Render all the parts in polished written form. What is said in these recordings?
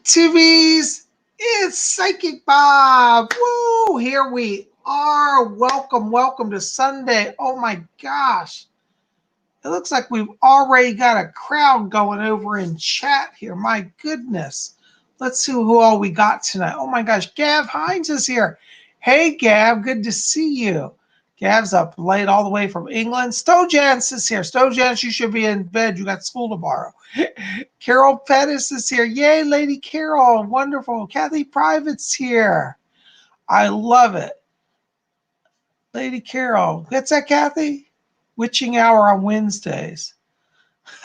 Tubies, it's Psychic Bob. Woo! Here we are. Welcome to Sunday. Oh my gosh. It looks like we've already got a crowd going over in chat here. My goodness. Let's see who all we got tonight. Oh my gosh. Gav Hines is here. Hey, Gav. Good to see you. Gav's up late all the way from England. Stojans is here. Stojans, you should be in bed. You got school tomorrow. Carol Pettis is here. Yay, Lady Carol. Wonderful. Kathy Private's here. I love it. Lady Carol. What's that, Kathy? Witching hour on Wednesdays.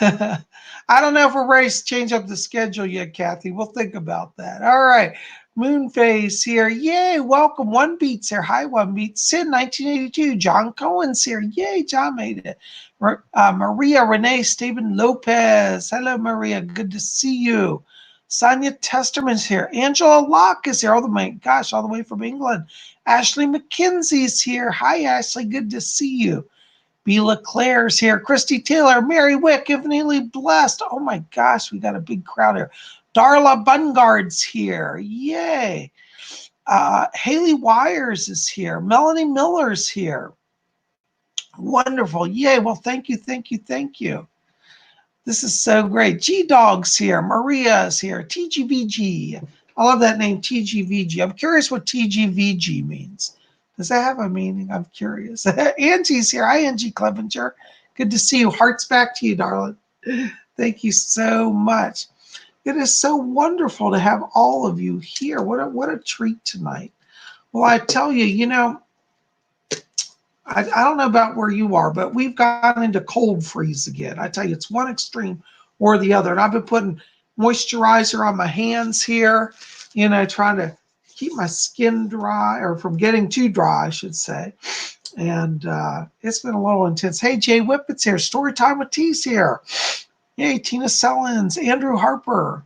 I don't know if we're ready to change up the schedule yet, Kathy. We'll think about that. All right. Moonface here. Yay. Welcome. One Beats here. Hi, One Beats. Sid, 1982. John Cohen's here. Yay. John made it. Maria Renee Stephen Lopez. Hello, Maria. Good to see you. Sonia Testerman's here. Angela Locke is here. Oh, my gosh, all the way from England. Ashley McKenzie's here. Hi, Ashley. Good to see you. B. LeClaire's here. Christy Taylor, Mary Wick, infinitely blessed. Oh my gosh, we got a big crowd here. Darla Bungard's here. Yay. Haley Wires is here. Melanie Miller's here. Wonderful. Yay. Well, thank you. This is so great. G-Dog's here. Maria's here. TGVG. I love that name, TGVG. I'm curious what TGVG means. Does that have a meaning? I'm curious. Angie's here. Hi, Angie Clevenger. Good to see you. Hearts back to you, darling. Thank you so much. It is so wonderful to have all of you here. What a treat tonight. Well, I tell you, I don't know about where you are, but we've gotten into cold freeze again. I tell you, it's one extreme or the other. And I've been putting moisturizer on my hands here, trying to keep my skin dry, or from getting too dry, I should say. And it's been a little intense. Hey, Jay Whippet's here. Storytime with T's here. Yay, Tina Sellens, Andrew Harper.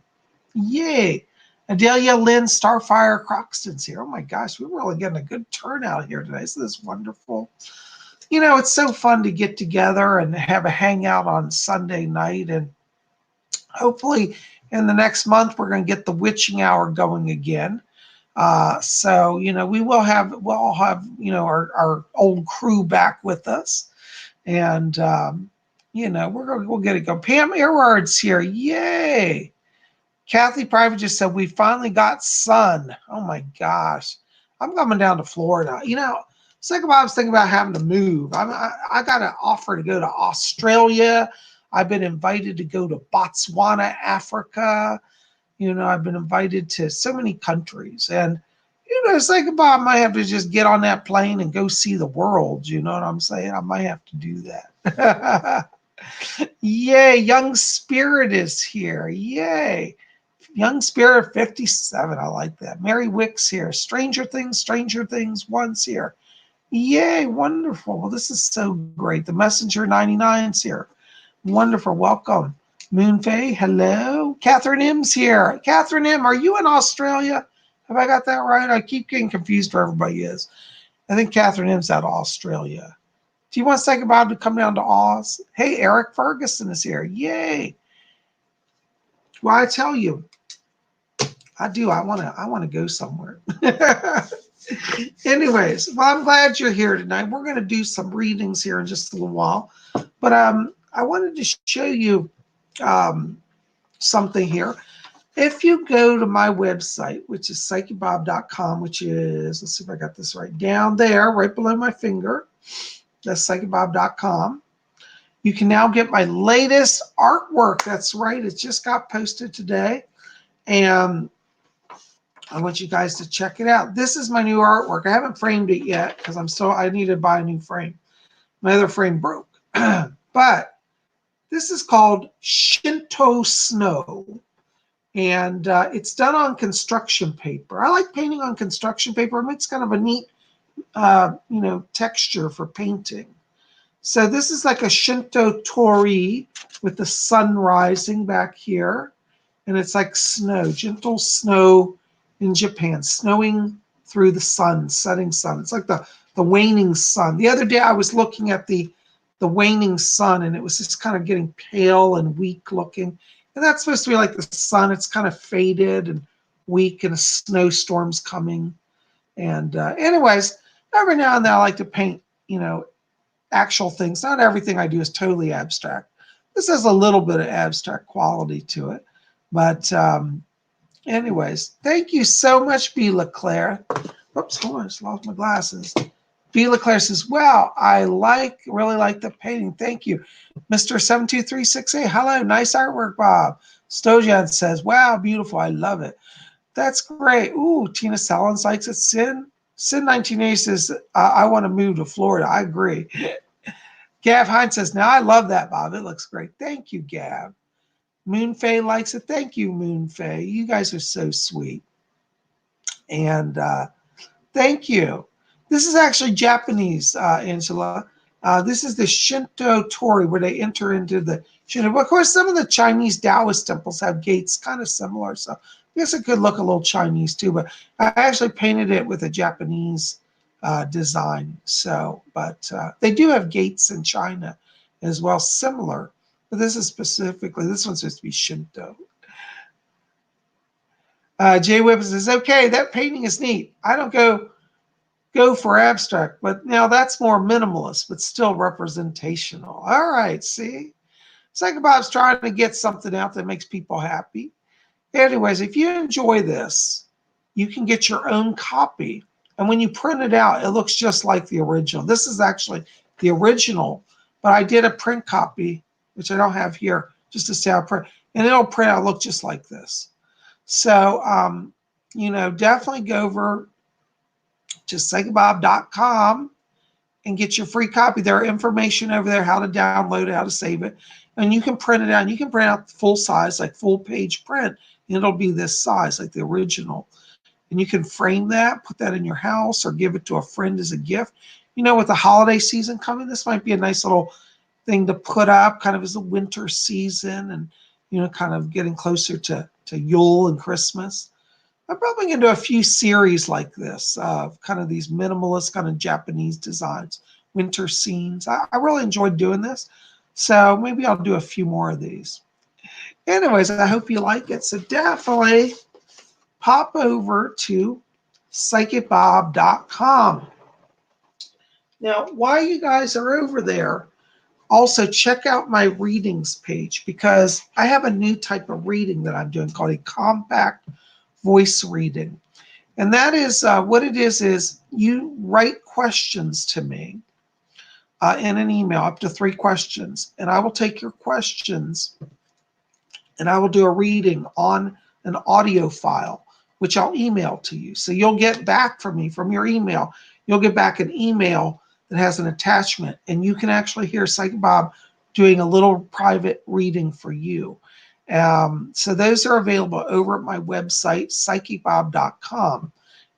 Yay. Adelia Lynn Starfire Croxton's here. Oh my gosh, we're really getting a good turnout here today. Isn't this wonderful? It's so fun to get together and have a hangout on Sunday night. And hopefully in the next month, we're going to get the witching hour going again. So we'll all have our old crew back with us, and we'll get it going. Pam Earhardt's here. Yay. Kathy Private just said we finally got sun. Oh my gosh, I'm coming down to Florida. Second, I was thinking about having to move. I got an offer to go to Australia. I've been invited to go to Botswana, Africa. I've been invited to so many countries. And, it's like Bob might have to just get on that plane and go see the world. You know what I'm saying? I might have to do that. Yay. Young Spirit is here. Yay. Young Spirit 57. I like that. Mary Wick's here. Stranger Things 1's here. Yay. Wonderful. Well, this is so great. The Messenger 99's here. Wonderful. Welcome. Moonfae, hello. Catherine M's here. Catherine M, are you in Australia? Have I got that right? I keep getting confused where everybody is. I think Catherine M's out of Australia. Do you want to say goodbye to come down to Oz? Hey, Eric Ferguson is here. Yay. Well, I tell you, I do. I want to go somewhere. Anyways, well, I'm glad you're here tonight. We're going to do some readings here in just a little while. But I wanted to show you something here. If you go to my website, which is PsychicBob.com, which is, let's see if I got this right, down there, right below my finger, that's PsychicBob.com. You can now get my latest artwork. That's right, it just got posted today, and I want you guys to check it out. This is my new artwork. I haven't framed it yet because I need to buy a new frame. My other frame broke. But this is called Shinto Snow, and it's done on construction paper. I like painting on construction paper. It makes kind of a neat, texture for painting. So this is like a Shinto torii with the sun rising back here, and it's like snow, gentle snow in Japan, snowing through the sun, setting sun. It's like the waning sun. The other day I was looking at the waning sun, and it was just kind of getting pale and weak looking. And that's supposed to be like the sun. It's kind of faded and week and a snowstorm's coming. And anyways, every now and then I like to paint, actual things. Not everything I do is totally abstract. This has a little bit of abstract quality to it. But anyways, thank you so much, B. LeClaire. Oops, hold on, I just lost my glasses. B. LeClaire says, wow, I really like the painting. Thank you. Mr. 72368, hello, nice artwork, Bob. Stojan says, wow, beautiful, I love it. That's great. Ooh, Tina Sellens likes it. Sin 1980 says, I want to move to Florida. I agree. Gav Hines says, now I love that, Bob. It looks great. Thank you, Gav. Moonfei likes it. Thank you, Moonfei. You guys are so sweet. And thank you. This is actually Japanese, Angela. This is the Shinto Tori, where they enter into the Shinto. But of course, some of the Chinese Taoist temples have gates kind of similar. So I guess it could look a little Chinese too. But I actually painted it with a Japanese design. So, but they do have gates in China as well, similar. But this is specifically, this one's supposed to be Shinto. Jay Webb says, okay, that painting is neat. I don't go for abstract, but now that's more minimalist, but still representational. All right, see? PsychicBob's trying to get something out that makes people happy. Anyways, if you enjoy this, you can get your own copy. And when you print it out, it looks just like the original. This is actually the original, but I did a print copy, which I don't have here, just to see how I print. And it'll print out, look just like this. So, definitely go over to PsychicBob.com and get your free copy. There are information over there, how to download it, how to save it. And you can print it out. And you can print out full size, like full page print. And it'll be this size, like the original. And you can frame that, put that in your house, or give it to a friend as a gift. With the holiday season coming, this might be a nice little thing to put up kind of as the winter season and, kind of getting closer to Yule and Christmas. I'm probably going to do a few series like this, kind of these minimalist kind of Japanese designs, winter scenes. I really enjoyed doing this. So maybe I'll do a few more of these. Anyways, I hope you like it. So definitely pop over to PsychicBob.com. Now, while you guys are over there, also check out my readings page, because I have a new type of reading that I'm doing called a compact voice reading. And that is what it is you write questions to me in an email, up to 3 questions. And I will take your questions and I will do a reading on an audio file, which I'll email to you. So you'll get back from me, from your email, you'll get back an email that has an attachment, and you can actually hear PsychicBob doing a little private reading for you. So those are available over at my website, PsychicBob.com.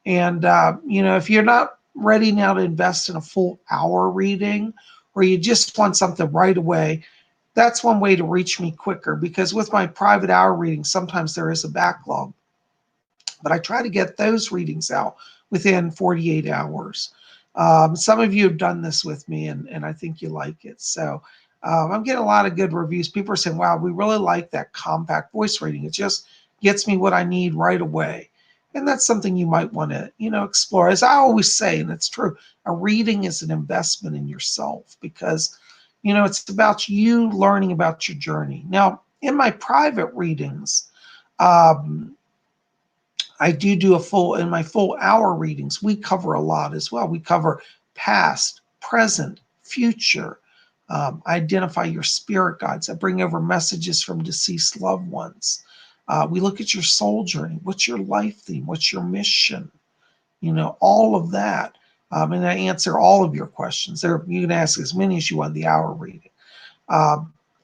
And, if you're not ready now to invest in a full hour reading, or you just want something right away, that's one way to reach me quicker, because with my private hour readings, sometimes there is a backlog. But I try to get those readings out within 48 hours. Some of you have done this with me, and I think you like it. So I'm getting a lot of good reviews. People are saying, wow, we really like that compact voice reading. It just gets me what I need right away. And that's something you might want to, explore. As I always say, and it's true, a reading is an investment in yourself, because, it's about you learning about your journey. Now, in my private readings, I do in my full hour readings, we cover a lot as well. We cover past, present, future, identify your spirit guides. I bring over messages from deceased loved ones. We look at your soul journey. What's your life theme? What's your mission? All of that. And I answer all of your questions. You can ask as many as you want the hour reading.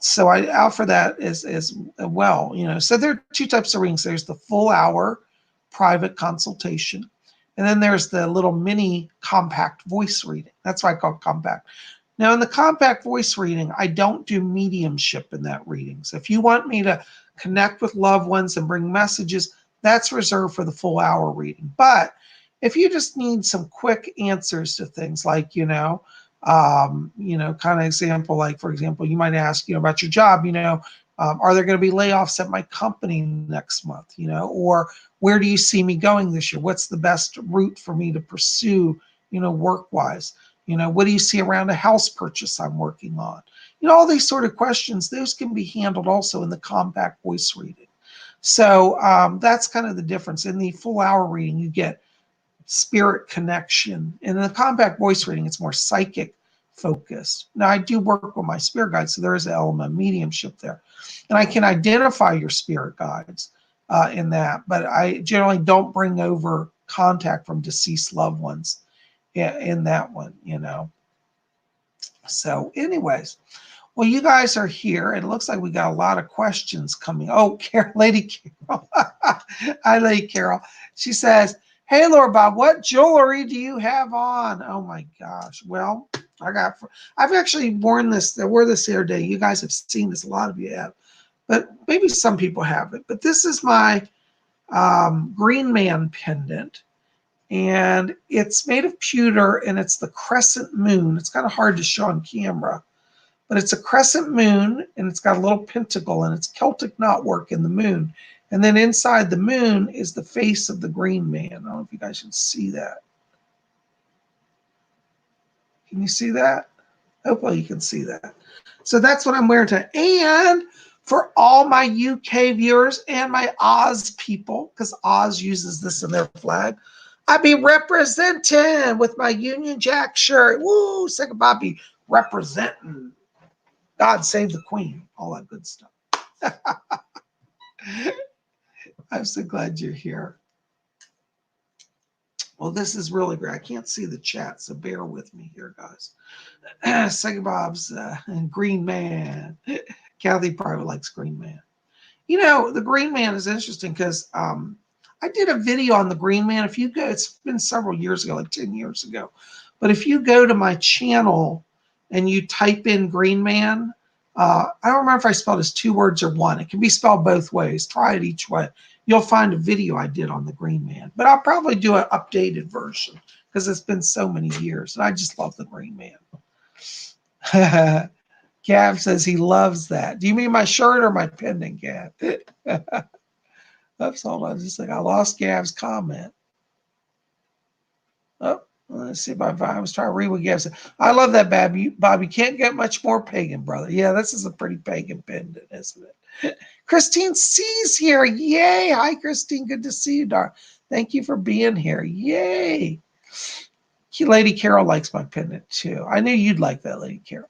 So I offer that as well. So there are 2 types of readings. There's the full hour private consultation, and then there's the little mini compact voice reading. That's why I call it compact. Now, in the compact voice reading, I don't do mediumship in that reading. So if you want me to connect with loved ones and bring messages, that's reserved for the full hour reading. But if you just need some quick answers to things, like, kind of example, like, for example, you might ask, about your job, Are there going to be layoffs at my company next month? Or where do you see me going this year? What's the best route for me to pursue, work-wise? What do you see around a house purchase I'm working on? All these sort of questions, those can be handled also in the compact voice reading. So that's kind of the difference. In the full hour reading, you get spirit connection. And in the compact voice reading, it's more psychic focused. Now, I do work with my spirit guides, so there is an element of mediumship there. And I can identify your spirit guides in that, but I generally don't bring over contact from deceased loved ones in that one, So anyways, well, you guys are here. It looks like we got a lot of questions coming. Oh, Lady Carol. Hi, Lady Carol. She says, hey, Lord Bob, what jewelry do you have on? Oh, my gosh. Well, I've actually worn this. I wore this the other day. You guys have seen this. A lot of you have. But maybe some people haven't. But this is my Green Man pendant. And it's made of pewter, and it's the crescent moon. It's kind of hard to show on camera. But it's a crescent moon, and it's got a little pentacle, and it's Celtic knotwork in the moon. And then inside the moon is the face of the Green Man. I don't know if you guys can see that. Can you see that? Hopefully you can see that. So that's what I'm wearing today. And for all my UK viewers and my Oz people, because Oz uses this in their flag, I be representing with my Union Jack shirt. Woo, second Bobby representing. God save the Queen, all that good stuff. I'm so glad you're here. Well, this is really great. I can't see the chat, so bear with me here, guys. Second Bob's and Green Man. Kathy probably likes Green Man. The Green Man is interesting because I did a video on the Green Man. If you go, it's been several years ago, like 10 years ago. But if you go to my channel and you type in Green Man, I don't remember if I spelled it as 2 words or 1. It can be spelled both ways. Try it each way. You'll find a video I did on the Green Man. But I'll probably do an updated version because it's been so many years. And I just love the Green Man. Gav says he loves that. Do you mean my shirt or my pendant, Gav? Oops, hold on. Just like I lost Gav's comment. Oh, let's see if I was trying to read what Gav said. I love that, Bob. You can't get much more pagan, brother. Yeah, this is a pretty pagan pendant, isn't it? Christine C's here. Yay. Hi, Christine. Good to see you, darling. Thank you for being here. Yay. Lady Carol likes my pendant, too. I knew you'd like that, Lady Carol.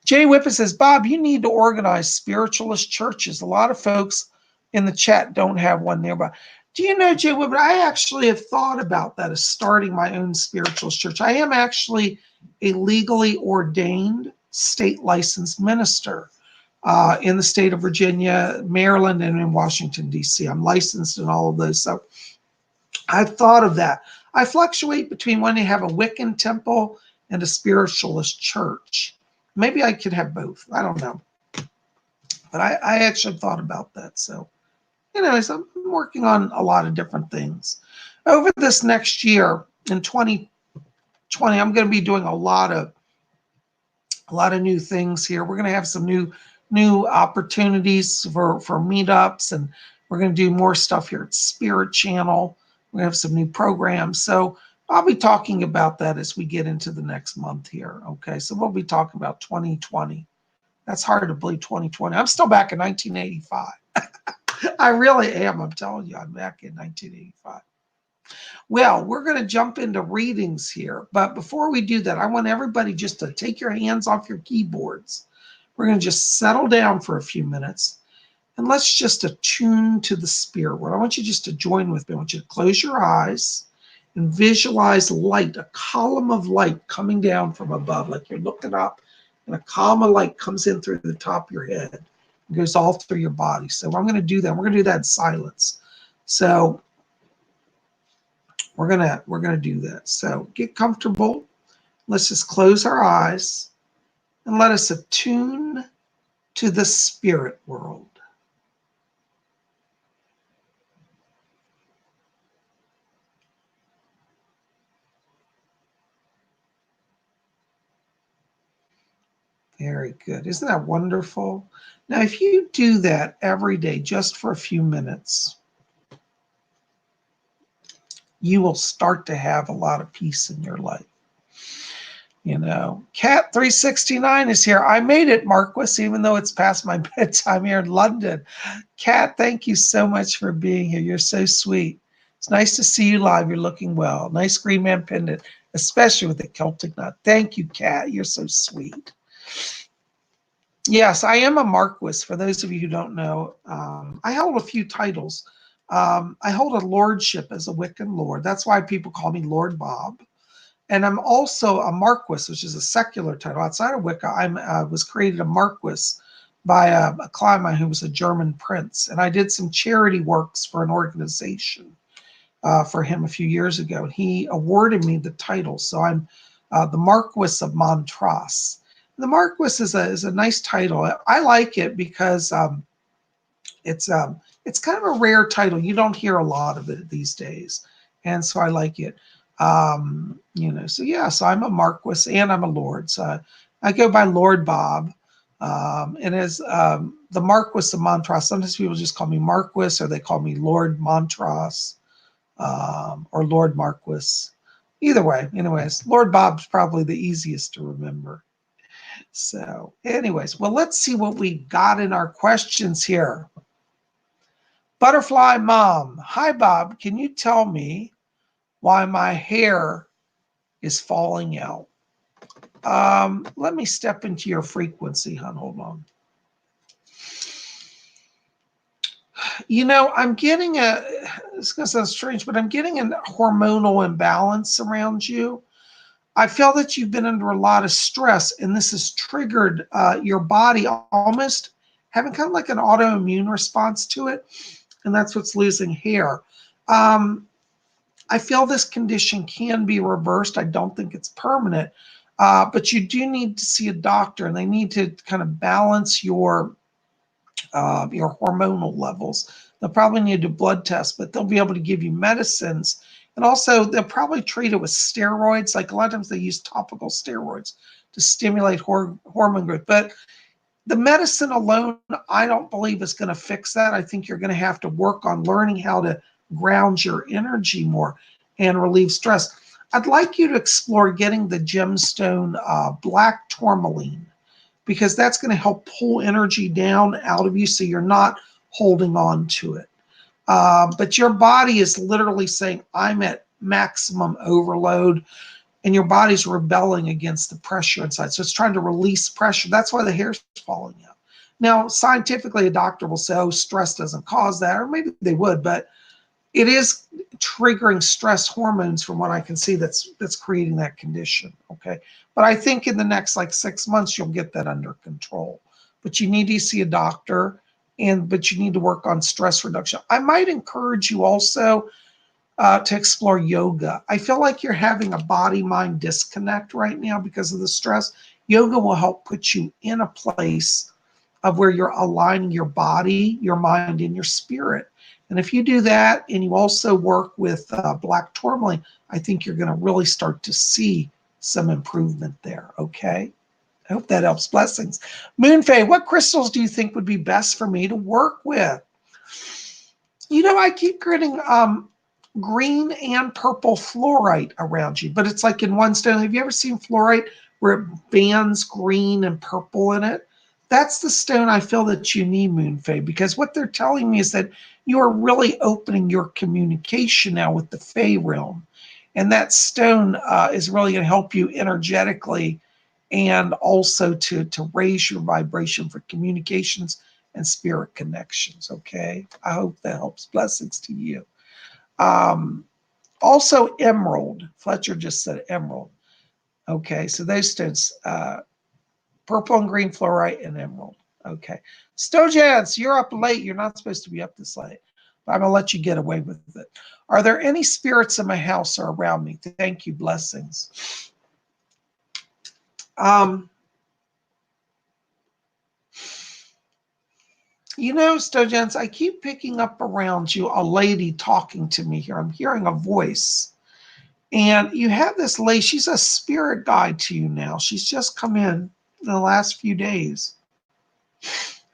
Jay Whippet says, Bob, you need to organize spiritualist churches. A lot of folks in the chat don't have one nearby. Do you know, Jay Whippet, I actually have thought about that as starting my own spiritualist church. I am actually a legally ordained state licensed minister in the state of Virginia, Maryland, and in Washington, D.C. I'm licensed in all of those. So I've thought of that. I fluctuate between wanting to have a Wiccan temple and a spiritualist church. Maybe I could have both. I don't know. But I actually thought about that. So, so I'm working on a lot of different things. Over this next year, in 2020, I'm going to be doing a lot of new things here. We're going to have some new opportunities for meetups, and we're going to do more stuff here at Spirit Channel. We're going to have some new programs. So I'll be talking about that as we get into the next month here. Okay, so we'll be talking about 2020. That's hard to believe, 2020. I'm still back in 1985. I really am. I'm telling you, I'm back in 1985. Well, we're going to jump into readings here. But before we do that, I want everybody just to take your hands off your keyboards. We're going to just settle down for a few minutes. And let's just attune to the spirit world. I want you just to join with me. I want you to close your eyes and visualize light, a column of light coming down from above, like you're looking up, and a column of light comes in through the top of your head and goes all through your body. So I'm going to do that. We're going to do that in silence. So we're gonna do that. So get comfortable. Let's just close our eyes and let us attune to the spirit world. Very good. Isn't that wonderful? Now, if you do that every day, just for a few minutes, you will start to have a lot of peace in your life. You know, Cat 369 is here. I made it, Marquis, even though it's past my bedtime here in London. Cat, thank you so much for being here. You're so sweet. It's nice to see you live. You're looking well. Nice green man pendant, especially with the Celtic knot. Thank you, Cat. You're so sweet. Yes, I am a Marquis. For those of you who don't know, I hold a few titles. I hold a lordship as a Wiccan lord. That's why people call me Lord Bob. And I'm also a Marquis, which is a secular title. Outside of Wicca, I was created a Marquis by a client of mine who was a German prince. And I did some charity works for an organization for him a few years ago. He awarded me the title. So I'm the Marquis of Montrose. The Marquis is a nice title. I like it because it's kind of a rare title. You don't hear a lot of it these days, and so I like it. You know, so yeah, so I'm a Marquis and I'm a Lord. So I go by Lord Bob, and as the Marquis of Montrose. Sometimes people just call me Marquis, or they call me Lord Montrose, or Lord Marquis. Either way, anyways, Lord Bob's probably the easiest to remember. So, anyways, well, let's see what we got in our questions here. Butterfly Mom. Hi, Bob. Can you tell me why my hair is falling out? Let me step into your frequency, hon. Hold on. You know, I'm getting it's going to sound strange, but I'm getting a hormonal imbalance around you. I feel that you've been under a lot of stress, and this has triggered your body almost having kind of like an autoimmune response to it, and that's what's losing hair. I feel this condition can be reversed. I don't think it's permanent, but you do need to see a doctor, and they need to kind of balance your hormonal levels. They'll probably need to do blood tests, but they'll be able to give you medicines. And also, they'll probably treat it with steroids. Like a lot of times they use topical steroids to stimulate hormone growth. But the medicine alone, I don't believe is going to fix that. I think you're going to have to work on learning how to ground your energy more and relieve stress. I'd like you to explore getting the gemstone black tourmaline, because that's going to help pull energy down out of you so you're not holding on to it. But your body is literally saying, I'm at maximum overload, and your body's rebelling against the pressure inside. So it's trying to release pressure. That's why the hair's falling out. Now, scientifically, a doctor will say, oh, stress doesn't cause that, or maybe they would, but it is triggering stress hormones from what I can see that's creating that condition, okay? But I think in the next like 6 months, you'll get that under control. But you need to see a doctor, but you need to work on stress reduction. I might encourage you also to explore yoga. I feel like you're having a body-mind disconnect right now because of the stress. Yoga will help put you in a place of where you're aligning your body, your mind, and your spirit. And if you do that and you also work with black tourmaline, I think you're going to really start to see some improvement there, okay? I hope that helps. Blessings. Moonfae, what crystals do you think would be best for me to work with? You know, I keep getting green and purple fluorite around you, but it's like in one stone. Have you ever seen fluorite where it bands green and purple in it? That's the stone I feel that you need, Moonfae, because what they're telling me is that you are really opening your communication now with the Fae realm. And that stone is really going to help you energetically and also to raise your vibration for communications and spirit connections, okay? I hope that helps. Blessings to you. Also emerald. Fletcher just said emerald. Okay, so those stones, purple and green fluorite and emerald. Okay. Stojans, you're up late. You're not supposed to be up this late, but I'm going to let you get away with it. Are there any spirits in my house or around me? Thank you. Blessings. You know, Stojans, I keep picking up around you a lady talking to me here. I'm hearing a voice. And you have this lady. She's a spirit guide to you now. She's just come in. in the last few days.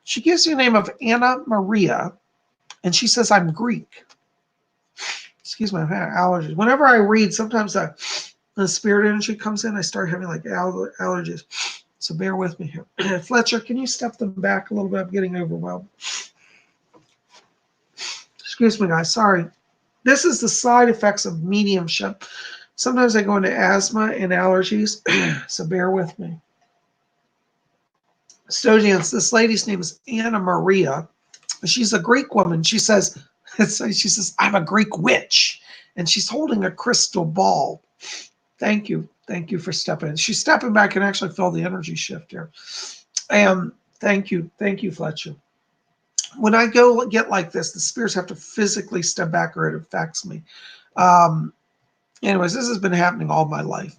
She gives you the name of Anna Maria, and she says, I'm Greek. Excuse me, I've had allergies. Whenever I read, sometimes the spirit energy comes in, I start having like allergies. So bear with me here. Fletcher, can you step them back a little bit? I'm getting overwhelmed. Excuse me, guys. Sorry. This is the side effects of mediumship. Sometimes I go into asthma and allergies, so bear with me. Stodians, this lady's name is Anna Maria. She's a Greek woman. She says, I'm a Greek witch, and she's holding a crystal ball. Thank you. Thank you for stepping in. She's stepping back and actually feel the energy shift here. And thank you. Thank you, Fletcher. When I go get like this, the spirits have to physically step back or it affects me. Anyways, this has been happening all my life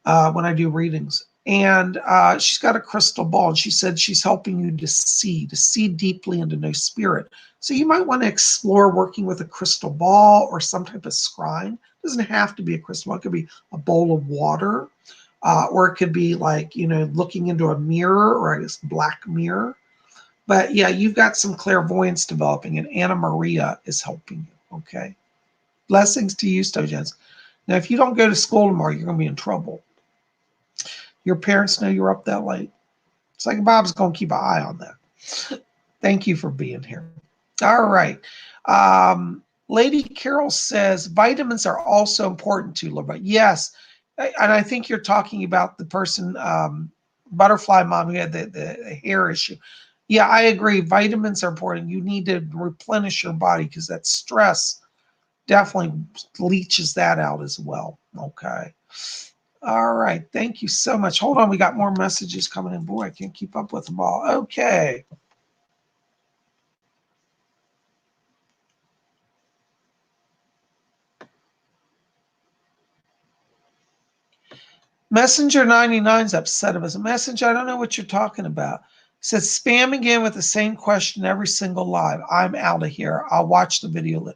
when I do readings. And she's got a crystal ball, and she said she's helping you to see deeply and to know spirit. So you might want to explore working with a crystal ball or some type of scrying. It doesn't have to be a crystal ball. It could be a bowl of water, or it could be like, looking into a mirror, or I guess black mirror. But yeah, you've got some clairvoyance developing, and Anna Maria is helping you, okay? Blessings to you, Stojans. Now, if you don't go to school tomorrow, you're going to be in trouble. Your parents know you're up that late. It's like Bob's going to keep an eye on that. Thank you for being here. All right. Lady Carol says, vitamins are also important to Loretta. Yes. And I think you're talking about the person, Butterfly Mom, who had the hair issue. Yeah, I agree. Vitamins are important. You need to replenish your body because that stress definitely leaches that out as well. Okay. All right. Thank you so much. Hold on. We got more messages coming in. Boy, I can't keep up with them all. Okay. Messenger 99 is upset of us. Messenger, I don't know what you're talking about. Says spam again with the same question every single live. I'm out of here. I'll watch the video.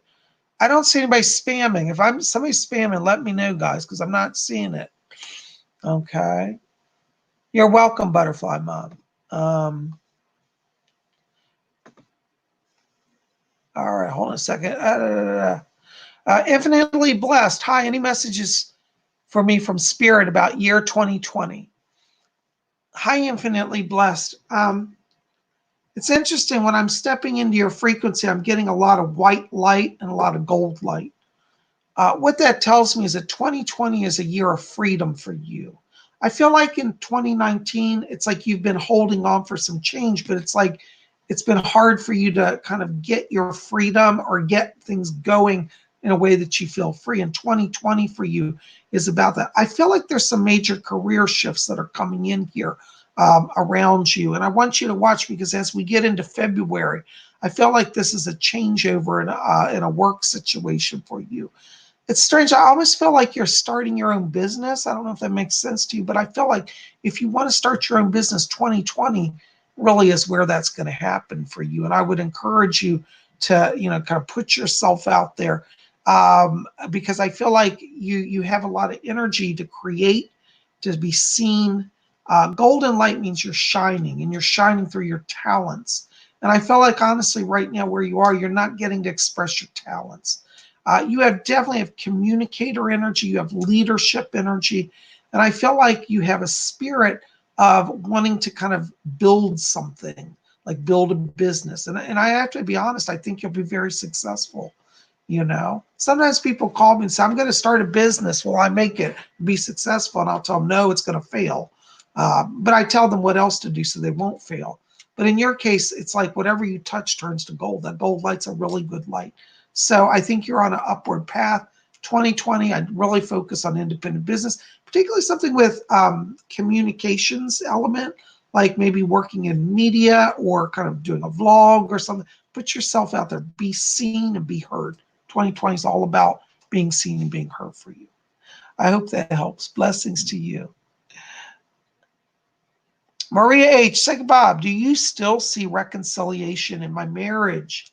I don't see anybody spamming. If somebody's spamming, let me know, guys, because I'm not seeing it. Okay. You're welcome, Butterfly Mom. All right, hold on a second. Infinitely blessed. Hi, any messages for me from Spirit about year 2020? Hi, infinitely blessed. It's interesting when I'm stepping into your frequency, I'm getting a lot of white light and a lot of gold light. What that tells me is that 2020 is a year of freedom for you. I feel like in 2019, it's like you've been holding on for some change, but it's like it's been hard for you to kind of get your freedom or get things going in a way that you feel free. And 2020 for you is about that. I feel like there's some major career shifts that are coming in here around you. And I want you to watch, because as we get into February, I feel like this is a changeover in a work situation for you. It's strange. I always feel like you're starting your own business. I don't know if that makes sense to you, but I feel like if you want to start your own business, 2020 really is where that's going to happen for you. And I would encourage you to, kind of put yourself out there, because I feel like you have a lot of energy to create, to be seen. Golden light means you're shining, and you're shining through your talents. And I feel like, honestly, right now where you are, you're not getting to express your talents. You definitely have communicator energy, you have leadership energy, and I feel like you have a spirit of wanting to kind of build something, like build a business. And I have to be honest, I think you'll be very successful. Sometimes people call me and say, I'm going to start a business. Will I make it be successful? And I'll tell them, no, it's going to fail. But I tell them what else to do so they won't fail. But in your case, it's like whatever you touch turns to gold. That gold light's a really good light. So I think you're on an upward path. 2020, I'd really focus on independent business, particularly something with communications element, like maybe working in media or kind of doing a vlog or something. Put yourself out there, be seen and be heard. 2020 is all about being seen and being heard for you. I hope that helps. Blessings to you. Maria H. Second Bob, do you still see reconciliation in my marriage?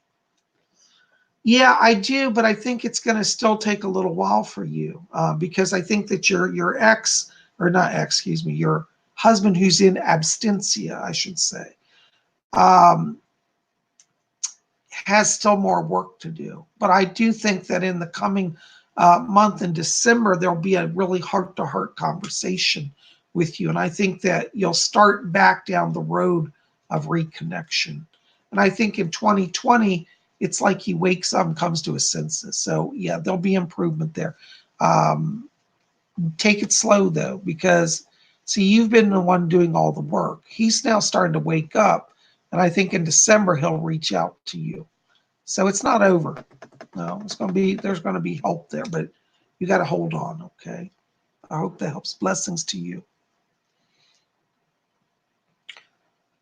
Yeah, I do, but I think it's going to still take a little while for you, because I think that your ex, or not ex, excuse me, your husband who's in absentia, I should say, um, has still more work to do. But I do think that in the coming month in December, there'll be a really heart-to-heart conversation with you. And I think that you'll start back down the road of reconnection. And I think in 2020, it's like he wakes up and comes to his senses. So yeah, there'll be improvement there. Take it slow though, because see, you've been the one doing all the work. He's now starting to wake up. And I think in December, he'll reach out to you. So it's not over. No, there's going to be help there, but you got to hold on. Okay. I hope that helps. Blessings to you.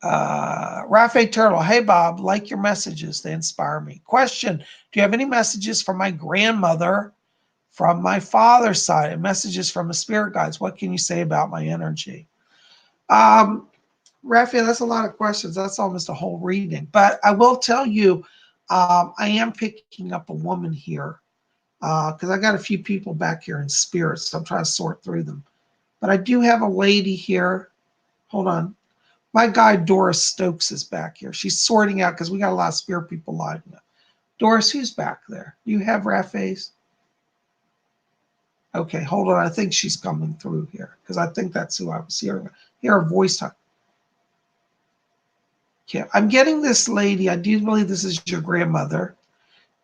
Rafe Turtle, hey Bob, like your messages, they inspire me. Question, do you have any messages from my grandmother from my father's side and messages from the spirit guides? What can you say about my energy? Rafe, that's a lot of questions. That's almost a whole reading. But I will tell you, I am picking up a woman here because I got a few people back here in spirit, so I'm trying to sort through them. But I do have a lady here. Hold on. My guide, Doris Stokes, is back here. She's sorting out because we got a lot of spirit people live now. Doris, who's back there? Do you have Rafe's? Okay, hold on. I think she's coming through here because I think that's who I was hearing. Hear her voice talk. Yeah, I'm getting this lady. I do believe this is your grandmother.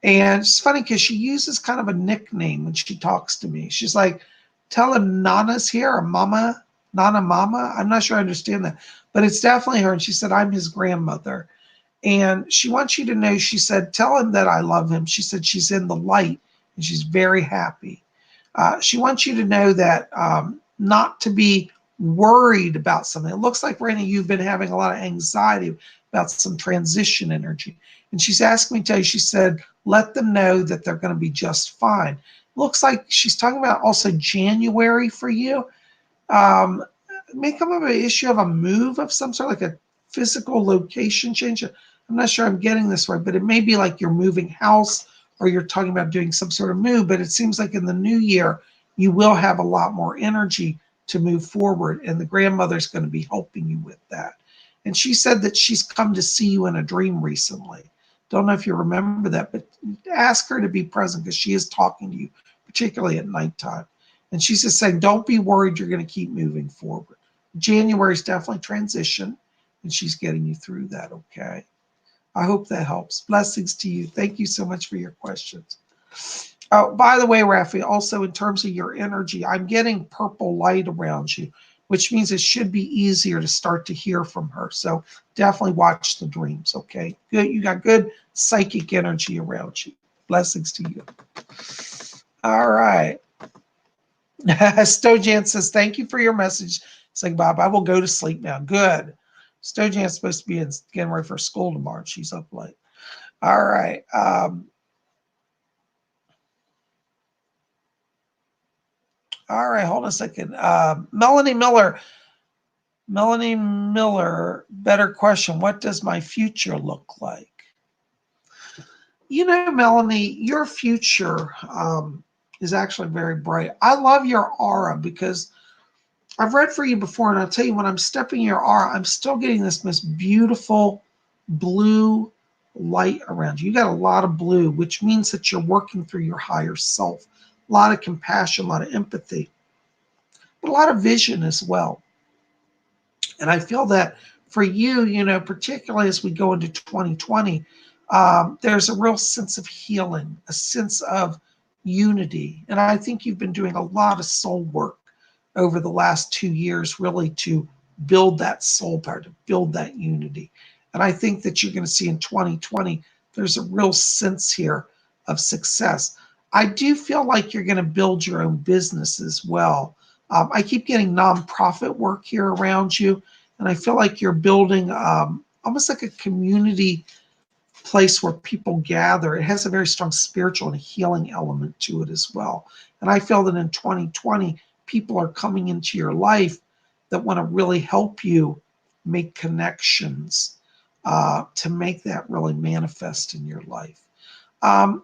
And it's funny because she uses kind of a nickname when she talks to me. She's like, tell him Nana's here or Mama, Nana Mama. I'm not sure I understand that, but it's definitely her. And she said, I'm his grandmother. And she wants you to know, she said, tell him that I love him. She said she's in the light and she's very happy. She wants you to know that not to be worried about something. It looks like, Raina, you've been having a lot of anxiety about some transition energy. And she's asked me to tell you, she said, let them know that they're going to be just fine. Looks like she's talking about also January for you. It may come up an issue of a move of some sort, like a physical location change. I'm not sure I'm getting this right, but it may be like you're moving house or you're talking about doing some sort of move. But it seems like in the new year, you will have a lot more energy to move forward. And the grandmother's going to be helping you with that. And she said that she's come to see you in a dream recently. Don't know if you remember that, but ask her to be present because she is talking to you, particularly at nighttime. And she's just saying, don't be worried, you're going to keep moving forward. January is definitely transition, and she's getting you through that, okay? I hope that helps. Blessings to you. Thank you so much for your questions. Oh, by the way, Rafi, also in terms of your energy, I'm getting purple light around you, which means it should be easier to start to hear from her. So definitely watch the dreams, okay? Good. You got good psychic energy around you. Blessings to you. All right. Stojan says, thank you for your message. Saying, Bob, I will go to sleep now. Good. Stojan's supposed to be getting ready for school tomorrow. She's up late. All right. All right, hold on a second. Melanie Miller, better question. What does my future look like? You know, Melanie, your future is actually very bright. I love your aura because I've read for you before, and I'll tell you, when I'm stepping your aura, I'm still getting this most beautiful blue light around you. You got a lot of blue, which means that you're working through your higher self. A lot of compassion, a lot of empathy, but a lot of vision as well. And I feel that for you, you know, particularly as we go into 2020, there's a real sense of healing, a sense of unity. And I think you've been doing a lot of soul work over the last 2 years, really to build that soul power, to build that unity. And I think that you're going to see in 2020, there's a real sense here of success. I do feel like you're going to build your own business as well. I keep getting nonprofit work here around you, and I feel like you're building almost like a community place where people gather. It has a very strong spiritual and healing element to it as well. And I feel that in 2020, people are coming into your life that want to really help you make connections to make that really manifest in your life.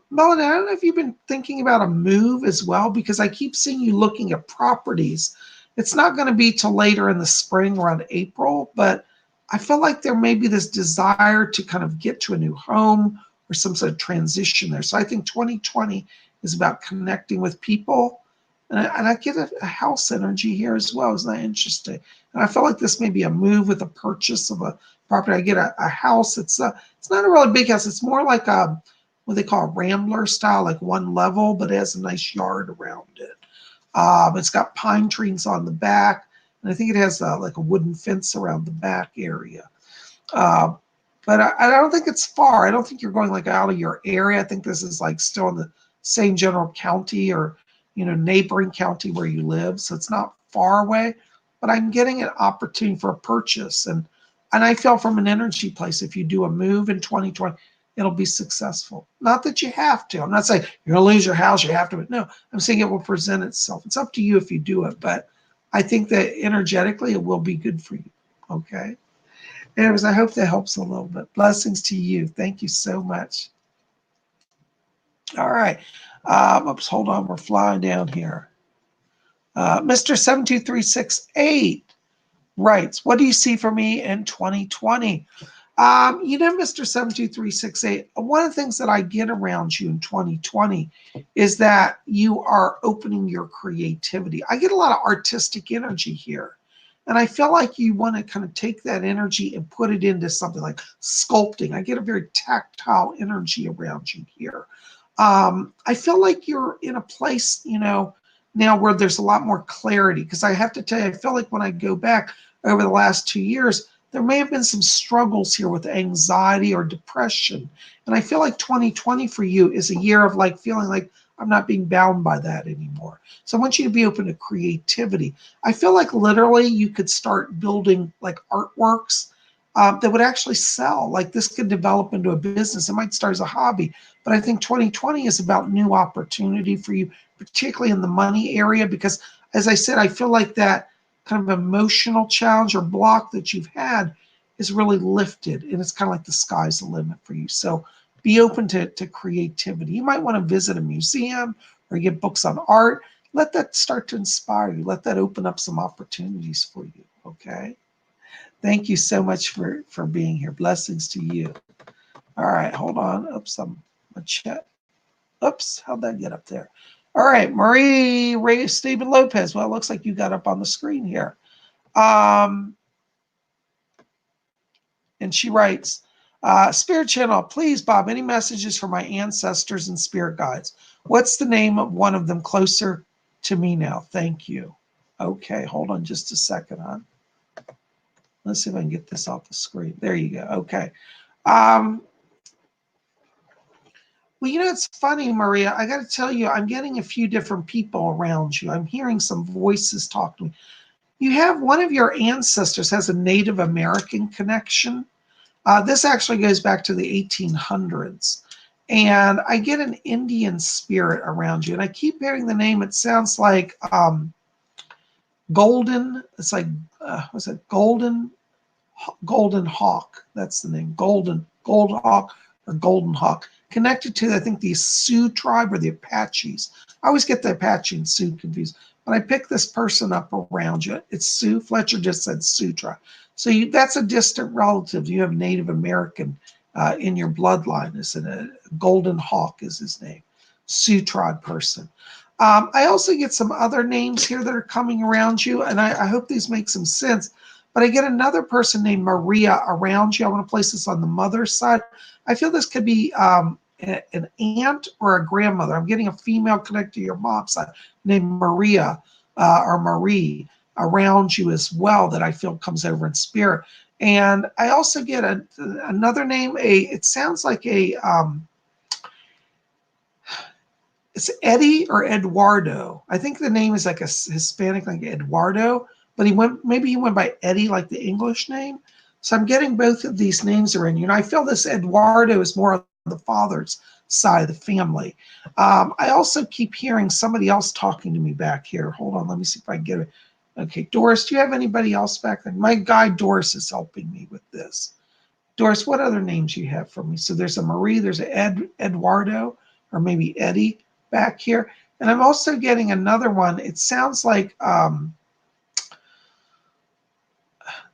Melanie, I don't know if you've been thinking about a move as well, because I keep seeing you looking at properties. It's not going to be till later in the spring, around April, but I feel like there may be this desire to kind of get to a new home or some sort of transition there. So I think 2020 is about connecting with people. And I get a house energy here as well. Isn't that interesting? And I feel like this may be a move with a purchase of a property. I get a house. It's not a really big house. It's more like what they call a rambler style, like one level, but it has a nice yard around it. It's got pine trees on the back, and I think it has like a wooden fence around the back area. Uh, but I don't think it's far. I don't think you're going like out of your area. I think this is like still in the same general county or neighboring county where you live. So it's not far away, but I'm getting an opportunity for a purchase. And I feel from an energy place, if you do a move in 2020, it'll be successful. Not that you have to. I'm not saying you're going to lose your house, you have to. No, I'm saying it will present itself. It's up to you if you do it, but I think that energetically it will be good for you. Okay. Anyways, I hope that helps a little bit. Blessings to you. Thank you so much. All right. Oops, hold on. We're flying down here. Mr. 72368 writes, what do you see for me in 2020? Mr. 72368, one of the things that I get around you in 2020 is that you are opening your creativity. I get a lot of artistic energy here. And I feel like you want to kind of take that energy and put it into something like sculpting. I get a very tactile energy around you here. I feel like you're in a place, now where there's a lot more clarity. Because I have to tell you, I feel like when I go back over the last 2 years, there may have been some struggles here with anxiety or depression. And I feel like 2020 for you is a year of like feeling like I'm not being bound by that anymore. So I want you to be open to creativity. I feel like literally you could start building like artworks that would actually sell. Like this could develop into a business. It might start as a hobby, but I think 2020 is about new opportunity for you, particularly in the money area, because as I said, I feel like that kind of emotional challenge or block that you've had is really lifted, and it's kind of like the sky's the limit for you. So be open to creativity. You might want to visit a museum or get books on art. Let that start to inspire you. Let that open up some opportunities for you, okay? Thank you so much for being here. Blessings to you. All right, hold on. Oops, I'm a chat. Oops, how'd that get up there? All right, Marie Ray Stephen Lopez. Well, it looks like you got up on the screen here. And she writes, Spirit Channel, please, Bob, any messages for my ancestors and spirit guides? What's the name of one of them closer to me now? Thank you. Okay, hold on just a second, hon. Let's see if I can get this off the screen. There you go. Okay. Well, it's funny, Maria. I got to tell you, I'm getting a few different people around you. I'm hearing some voices talk to me. You have one of your ancestors has a Native American connection. This actually goes back to the 1800s. And I get an Indian spirit around you. And I keep hearing the name. It sounds like Golden. It's like, what's it? Golden Hawk. That's the name. Gold Hawk or Golden Hawk. Connected to, I think, the Sioux tribe or the Apaches. I always get the Apache and Sioux confused. When I pick this person up around you, it's Sioux. Fletcher just said Sioux tribe. So that's a distant relative. You have Native American in your bloodline. Is it a Golden Hawk is his name. Sioux tribe person. I also get some other names here that are coming around you, and I hope these make some sense. But I get another person named Maria around you. I want to place this on the mother's side. I feel this could be an aunt or a grandmother. I'm getting a female connected to your mom's side named Maria or Marie around you as well that I feel comes over in spirit. And I also get another name. It sounds like it's Eddie or Eduardo. I think the name is like a Hispanic, like Eduardo, but maybe he went by Eddie, like the English name. So I'm getting both of these names are in you. And I feel this Eduardo is more on the father's side of the family. I also keep hearing somebody else talking to me back here. Hold on, let me see if I can get it. Okay, Doris, do you have anybody else back there? My guy Doris is helping me with this. Doris, what other names you have for me? So there's a Marie, there's an Eduardo, or maybe Eddie back here. And I'm also getting another one. It sounds like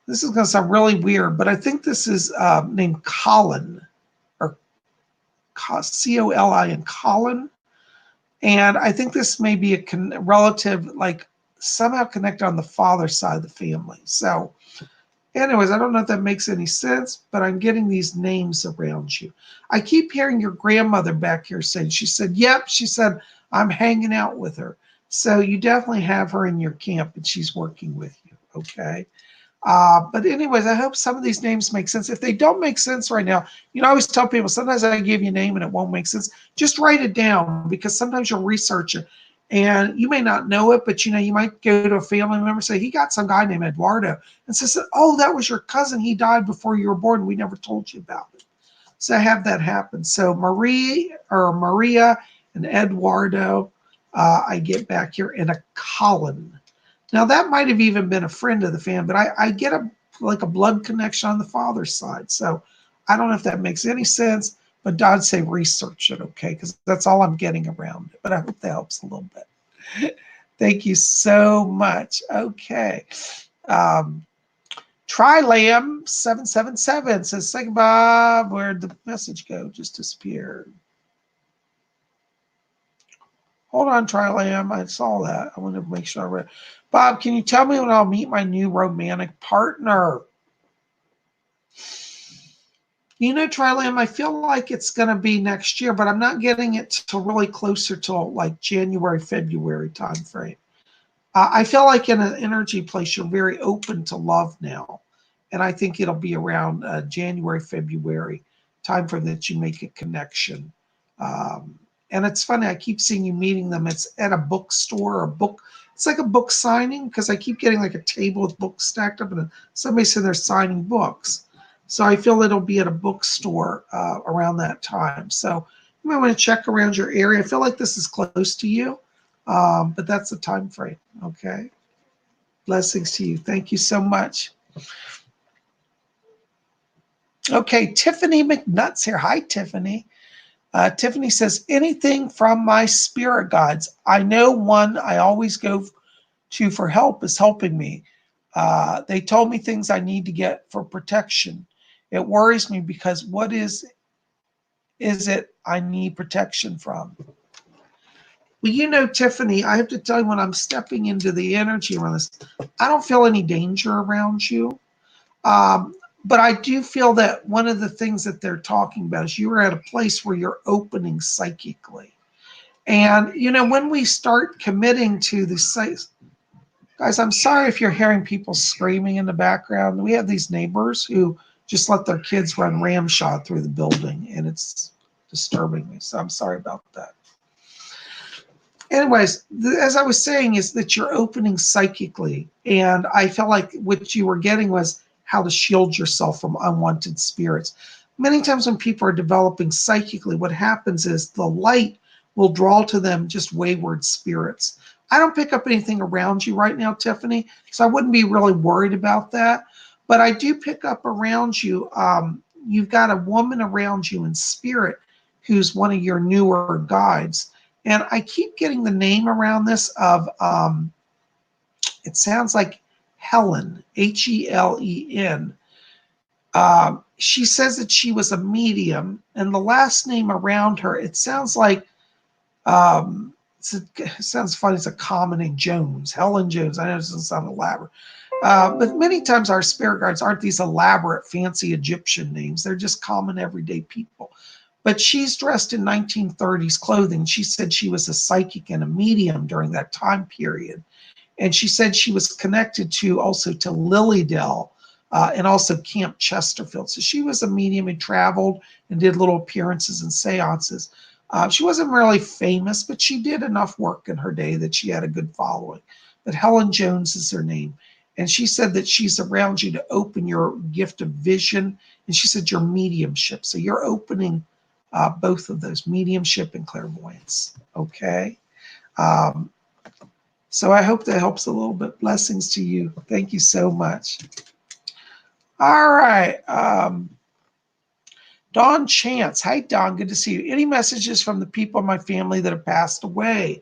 This is going to sound really weird, but I think this is named Colin, or Colin, Colin. And I think this may be a relative, like somehow connected on the father's side of the family. So anyways, I don't know if that makes any sense, but I'm getting these names around you. I keep hearing your grandmother back here saying, she said, yep, she said, I'm hanging out with her. So you definitely have her in your camp and she's working with you, okay? But anyways, I hope some of these names make sense. If they don't make sense right now, I always tell people, sometimes I give you a name and it won't make sense. Just write it down because sometimes you'll research it and you may not know it, but you might go to a family member and say, he got some guy named Eduardo. And says, oh, that was your cousin. He died before you were born. We never told you about it. So I have that happen. So Maria and Eduardo, I get back here, and a Colin. Now that might have even been a friend of the family, but I get a blood connection on the father's side. So I don't know if that makes any sense, but I'd say research it, okay? Because that's all I'm getting around it. But I hope that helps a little bit. Thank you so much. Okay. Trilam777 says, "Psychic Bob, where'd the message go? Just disappeared." Hold on, Trilam. I saw that. I want to make sure I read. Bob, can you tell me when I'll meet my new romantic partner? Trilam, I feel like it's going to be next year, but I'm not getting it till really closer to like January, February time frame. I feel like in an energy place, you're very open to love now. And I think it'll be around January, February time frame that you make a connection. And it's funny, I keep seeing you meeting them. It's at a bookstore or book. It's like a book signing because I keep getting like a table with books stacked up and somebody said they're signing books. So I feel it'll be at a bookstore around that time. So you might want to check around your area. I feel like this is close to you, but that's the time frame. Okay. Blessings to you. Thank you so much. Okay, Tiffany McNutt's here. Hi, Tiffany. Tiffany says, anything from my spirit guides. I know one I always go to for help is helping me. They told me things I need to get for protection. It worries me because what is it I need protection from? Well, Tiffany, I have to tell you, when I'm stepping into the energy around this, I don't feel any danger around you. But I do feel that one of the things that they're talking about is you're at a place where you're opening psychically. And, when we start committing to the sites, guys, I'm sorry if you're hearing people screaming in the background. We have these neighbors who just let their kids run ramshot through the building, and it's disturbing me. So I'm sorry about that. Anyways, as I was saying, is that you're opening psychically. And I felt like what you were getting was how to shield yourself from unwanted spirits. Many times when people are developing psychically, what happens is the light will draw to them just wayward spirits. I don't pick up anything around you right now, Tiffany, so I wouldn't be really worried about that. But I do pick up around you. You've got a woman around you in spirit who's one of your newer guides. And I keep getting the name around this of, it sounds like Helen, Helen. She says that she was a medium, and the last name around her, it sounds like, it sounds funny, it's a common name, Jones, Helen Jones. I know it doesn't sound elaborate. But many times our spirit guides aren't these elaborate, fancy Egyptian names. They're just common, everyday people. But she's dressed in 1930s clothing. She said she was a psychic and a medium during that time period. And she said she was connected also to Lilydale and also Camp Chesterfield. So she was a medium and traveled and did little appearances and seances. She wasn't really famous, but she did enough work in her day that she had a good following. But Helen Jones is her name. And she said that she's around you to open your gift of vision. And she said your mediumship. So you're opening both of those, mediumship and clairvoyance. Okay. So I hope that helps a little bit. Blessings to you. Thank you so much. All right. Dawn Chance. Hi, Dawn. Good to see you. Any messages from the people in my family that have passed away?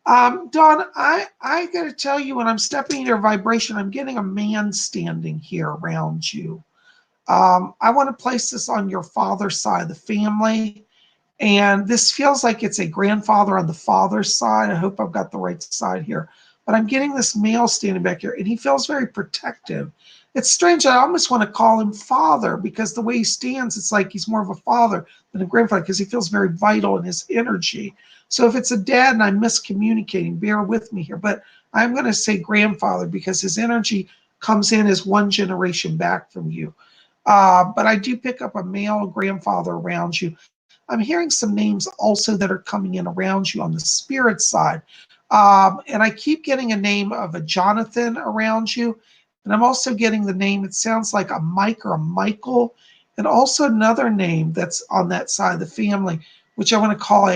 Dawn, I got to tell you, when I'm stepping in your vibration, I'm getting a man standing here around you. I want to place this on your father's side of the family. And this feels like it's a grandfather on the father's side. I hope I've got the right side here. But I'm getting this male standing back here, and he feels very protective. It's strange. I almost want to call him father because the way he stands, it's like he's more of a father than a grandfather because he feels very vital in his energy. So if it's a dad and I'm miscommunicating, bear with me here. But I'm going to say grandfather because his energy comes in as one generation back from you. But I do pick up a male grandfather around you. I'm hearing some names also that are coming in around you on the spirit side. And I keep getting a name of a Jonathan around you. And I'm also getting the name, it sounds like a Mike or a Michael, and also another name that's on that side of the family, which I want to call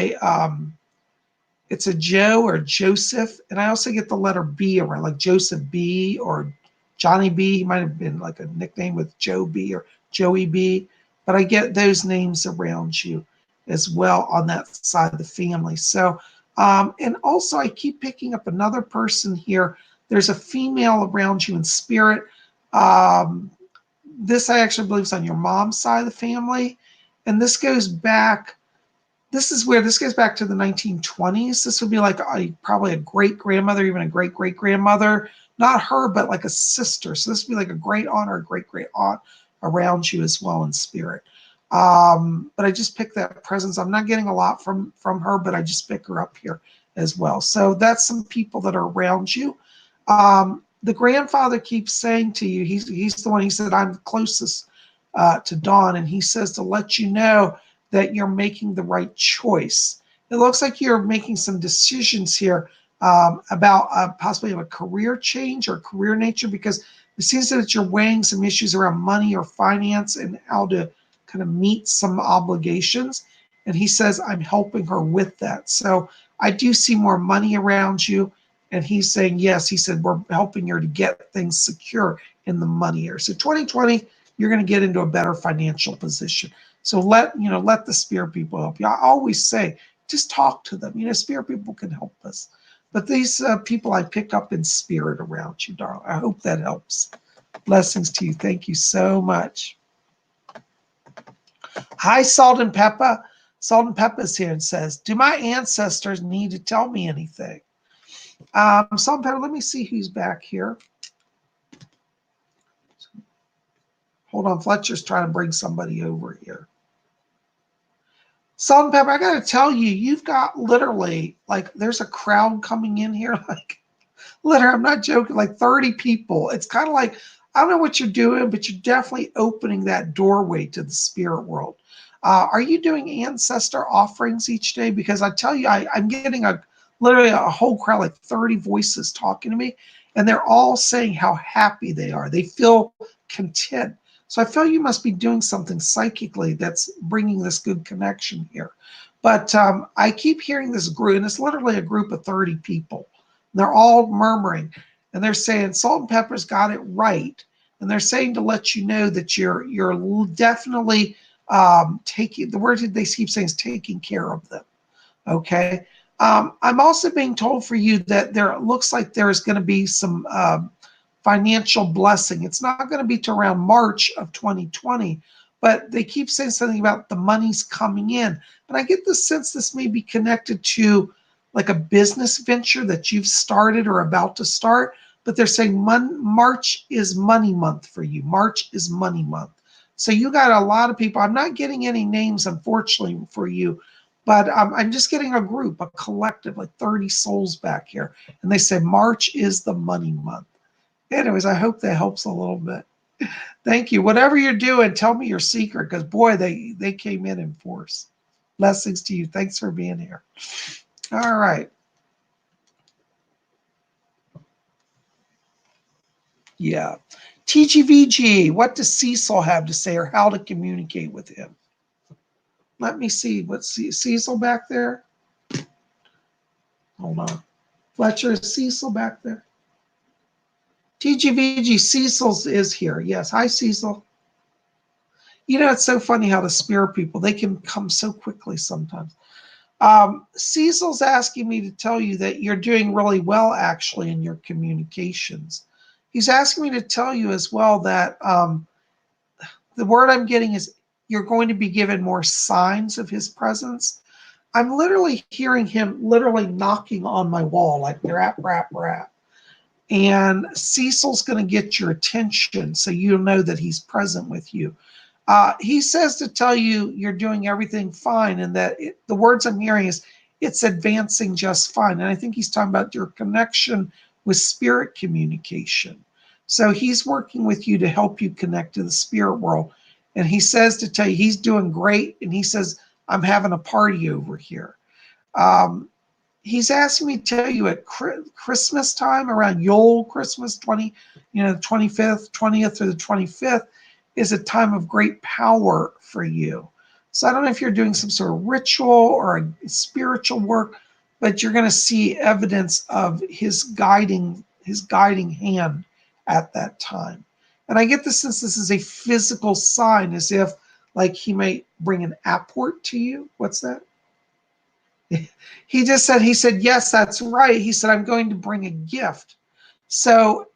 it's a Joe or Joseph. And I also get the letter B around, like Joseph B or Johnny B. He might have been like a nickname with Joe B or Joey B. But I get those names around you as well on that side of the family. So, and also I keep picking up another person here. There's a female around you in spirit. This I actually believe is on your mom's side of the family. And this goes back, this is where this goes back to the 1920s. This would be like probably a great grandmother, even a great great grandmother. Not her, but like a sister. So this would be like a great aunt or a great great aunt around you as well in spirit. But I just picked that presence. I'm not getting a lot from her, but I just pick her up here as well. So that's some people that are around you. The grandfather keeps saying to you, he's the one, he said, I'm closest to Dawn, and he says to let you know that you're making the right choice. It looks like you're making some decisions here about possibly a career change or career nature, because it seems that you're weighing some issues around money or finance and how to kind of meet some obligations. And he says, I'm helping her with that. So I do see more money around you. And he's saying, yes, he said, we're helping her to get things secure in the money area. So 2020, you're going to get into a better financial position. So let the spirit people help you. I always say, just talk to them. Spirit people can help us. But these people I pick up in spirit around you, darling. I hope that helps. Blessings to you. Thank you so much. Hi, Salt and Peppa. Salt and Peppa's here and says, do my ancestors need to tell me anything? Salt and Peppa, let me see who's back here. Hold on, Fletcher's trying to bring somebody over here. Salt and Pepper, I got to tell you, you've got literally, like, there's a crowd coming in here, like, literally, I'm not joking, like 30 people. It's kind of like, I don't know what you're doing, but you're definitely opening that doorway to the spirit world. Are you doing ancestor offerings each day? Because I tell you, I'm getting literally a whole crowd, like 30 voices talking to me, and they're all saying how happy they are. They feel content. So I feel you must be doing something psychically that's bringing this good connection here. But I keep hearing this group, and it's literally a group of 30 people. And they're all murmuring, and they're saying, Salt and Pepper's got it right. And they're saying to let you know that you're definitely taking, the word they keep saying is taking care of them. Okay. I'm also being told for you that it looks like there's going to be some financial blessing. It's not going to be to around March of 2020, but they keep saying something about the money's coming in. And I get the sense this may be connected to like a business venture that you've started or about to start, but they're saying March is money month for you. March is money month. So you got a lot of people. I'm not getting any names, unfortunately, for you, but I'm just getting a group, a collective, like 30 souls back here. And they say March is the money month. Anyways, I hope that helps a little bit. Thank you. Whatever you're doing, tell me your secret, because boy, they came in force. Blessings to you. Thanks for being here. All right. Yeah. TGVG, what does Cecil have to say or how to communicate with him? Let me see. What's Cecil back there? Hold on. Fletcher, is Cecil back there? TGVG, Cecil is here. Yes. Hi, Cecil. It's so funny how the spirit people, they can come so quickly sometimes. Cecil's asking me to tell you that you're doing really well, actually, in your communications. He's asking me to tell you as well that the word I'm getting is you're going to be given more signs of his presence. I'm literally hearing him literally knocking on my wall, like rap, rap, rap. And Cecil's going to get your attention so you'll know that he's present with you. He says to tell you you're doing everything fine, and that the words I'm hearing is it's advancing just fine. And I think he's talking about your connection with spirit communication. So he's working with you to help you connect to the spirit world. And he says to tell you he's doing great. And he says, I'm having a party over here. He's asking me to tell you at Christmas time, around Yule, Christmas 25th, 20th, or the 25th, is a time of great power for you. So I don't know if you're doing some sort of ritual or a spiritual work, but you're going to see evidence of his guiding hand at that time. And I get the sense this is a physical sign, as if like he might bring an apport to you. What's that? He said, yes, that's right. He said, I'm going to bring a gift. So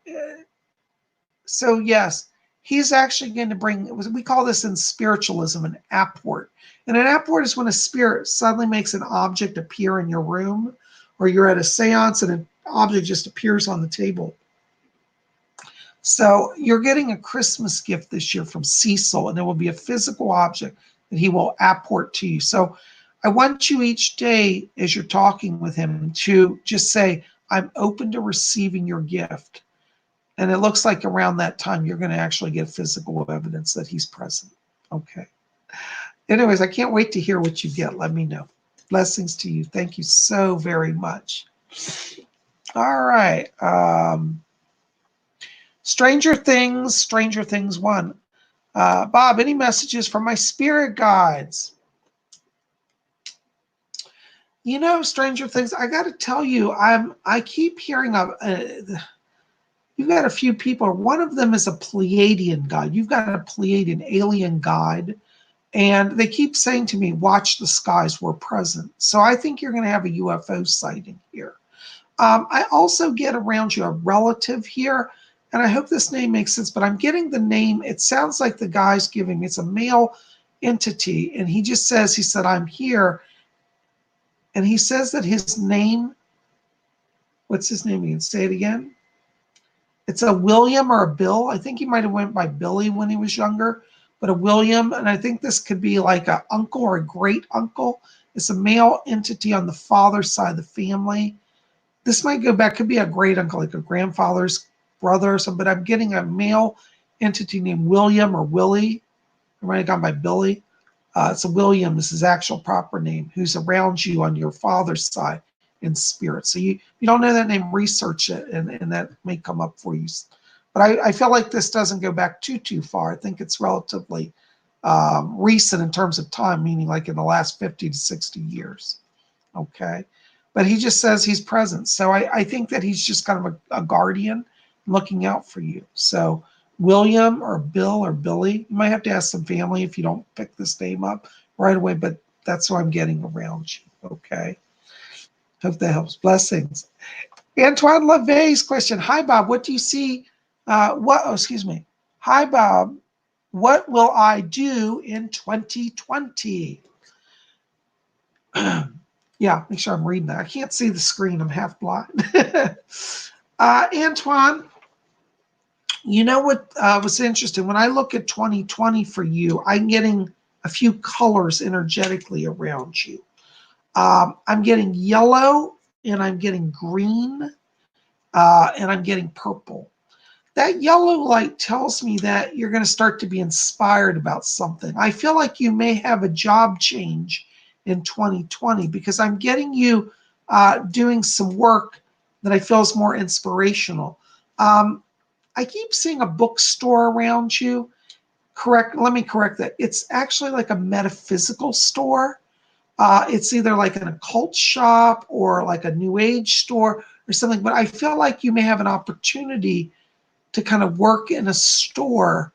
yes, he's actually going to bring, we call this in spiritualism an apport. And an apport is when a spirit suddenly makes an object appear in your room, or you're at a seance and an object just appears on the table. So you're getting a Christmas gift this year from Cecil, and it will be a physical object that he will apport to you. So I want you each day as you're talking with him to just say, I'm open to receiving your gift. And it looks like around that time, you're going to actually get physical evidence that he's present. Okay. Anyways, I can't wait to hear what you get. Let me know. Blessings to you. Thank you so very much. All right. Stranger Things 1. Bob, any messages from my spirit guides? You know, Stranger Things, I got to tell you, I keep hearing of, you've got a few people. One of them is a Pleiadian guide. You've got a Pleiadian alien guide. And they keep saying to me, watch the skies, we're present. So I think you're going to have a UFO sighting here. I also get around you a relative here. And I hope this name makes sense, but I'm getting the name. It sounds like the guy's giving me. It's a male entity. And he said, I'm here. And he says that his name, what's his name again? Say it again. It's a William or a Bill. I think he might have went by Billy when he was younger, but a William. And I think this could be like an uncle or a great uncle. It's a male entity on the father's side of the family. This might go back, could be a great uncle, like a grandfather's brother or something, but I'm getting a male entity named William or Willie. I might have gone by Billy. It's a William, is his actual proper name, who's around you on your father's side in spirit. So you don't know that name, research it, and that may come up for you. But I feel like this doesn't go back too far. I think it's relatively recent in terms of time, meaning like in the last 50 to 60 years. Okay. But he just says he's present. So I think that he's just kind of a guardian looking out for you. So William or Bill or Billy, you might have to ask some family if you don't pick this name up right away, but that's what I'm getting around you. Okay. Hope that helps. Blessings. Antoine LeVay's question. Hi, Bob. What do you see? Hi, Bob. What will I do in 2020? Yeah, make sure I'm reading that. I can't see the screen. I'm half blind. Antoine, you know what was interesting? When I look at 2020 for you, I'm getting a few colors energetically around you. I'm getting yellow, and I'm getting green, and I'm getting purple. That yellow light tells me that you're going to start to be inspired about something. I feel like you may have a job change in 2020 because I'm getting you doing some work that I feel is more inspirational. I keep seeing a bookstore around you. Let me correct that. It's actually like a metaphysical store. It's either like an occult shop or like a new age store or something, but I feel like you may have an opportunity to kind of work in a store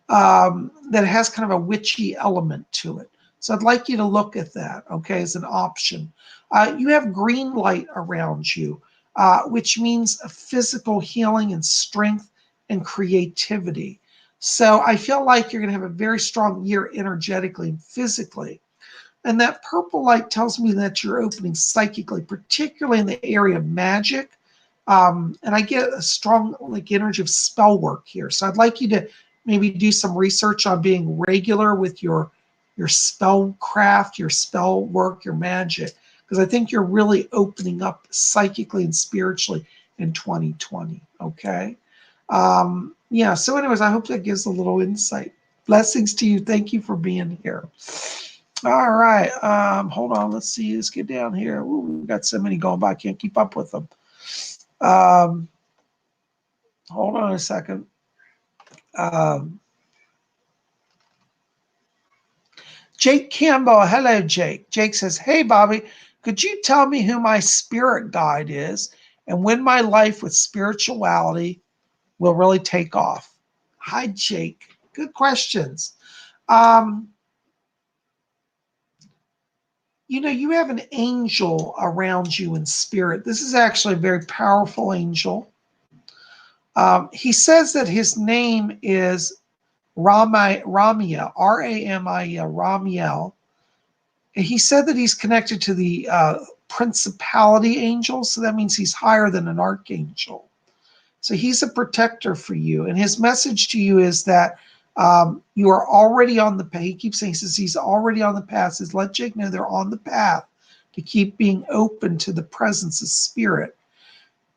that has kind of a witchy element to it. So I'd like you to look at that, okay, as an option. You have green light around you, which means a physical healing and strength and creativity. So I feel like you're going to have a very strong year energetically and physically. And that purple light tells me that you're opening psychically, particularly in the area of magic. And I get a strong like energy of spell work here. So I'd like you to maybe do some research on being regular with your spell craft, your spell work, your magic, because I think you're really opening up psychically and spiritually in 2020. Okay. Yeah. So, anyways, I hope that gives a little insight. Blessings to you. Thank you for being here. All right. Hold on. Let's see. Let's get down here. Ooh, we've got so many going by. I can't keep up with them. Hold on a second. Jake Campbell. Hello, Jake. Jake says, hey, Bobby, could you tell me who my spirit guide is and when my life with spirituality will really take off? Hi, Jake. Good questions. You know, you have an angel around you in spirit. This is actually a very powerful angel. He says that his name is Ramiel, R-A-M-I-E-L, Ramiel. He said that he's connected to the principality angel, so that means he's higher than an archangel. So he's a protector for you. And his message to you is that you are already on the path. He keeps saying, he says he's already on the path. He says, let Jake know they're on the path to keep being open to the presence of spirit.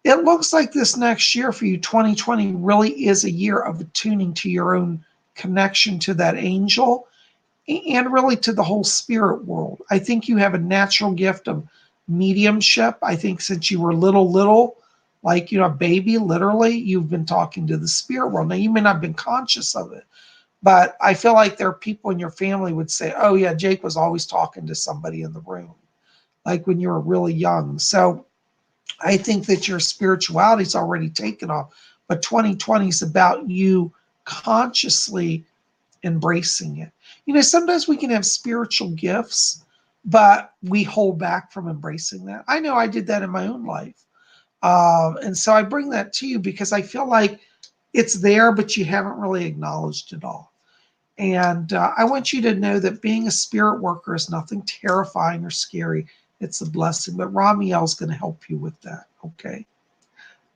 It looks like this next year for you, 2020, really is a year of attuning to your own connection to that angel and really to the whole spirit world. I think you have a natural gift of mediumship. I think since you were little, like, you know, a baby, literally, you've been talking to the spirit world. Now, you may not have been conscious of it, but I feel like there are people in your family would say, oh, yeah, Jake was always talking to somebody in the room, like when you were really young. So I think that your spirituality is already taken off, but 2020 is about you consciously embracing it. You know, sometimes we can have spiritual gifts, but we hold back from embracing that. I know I did that in my own life. And so I bring that to you because I feel like it's there, but you haven't really acknowledged it all. And I want you to know that being a spirit worker is nothing terrifying or scary. It's a blessing. But Ramiel is going to help you with that. Okay.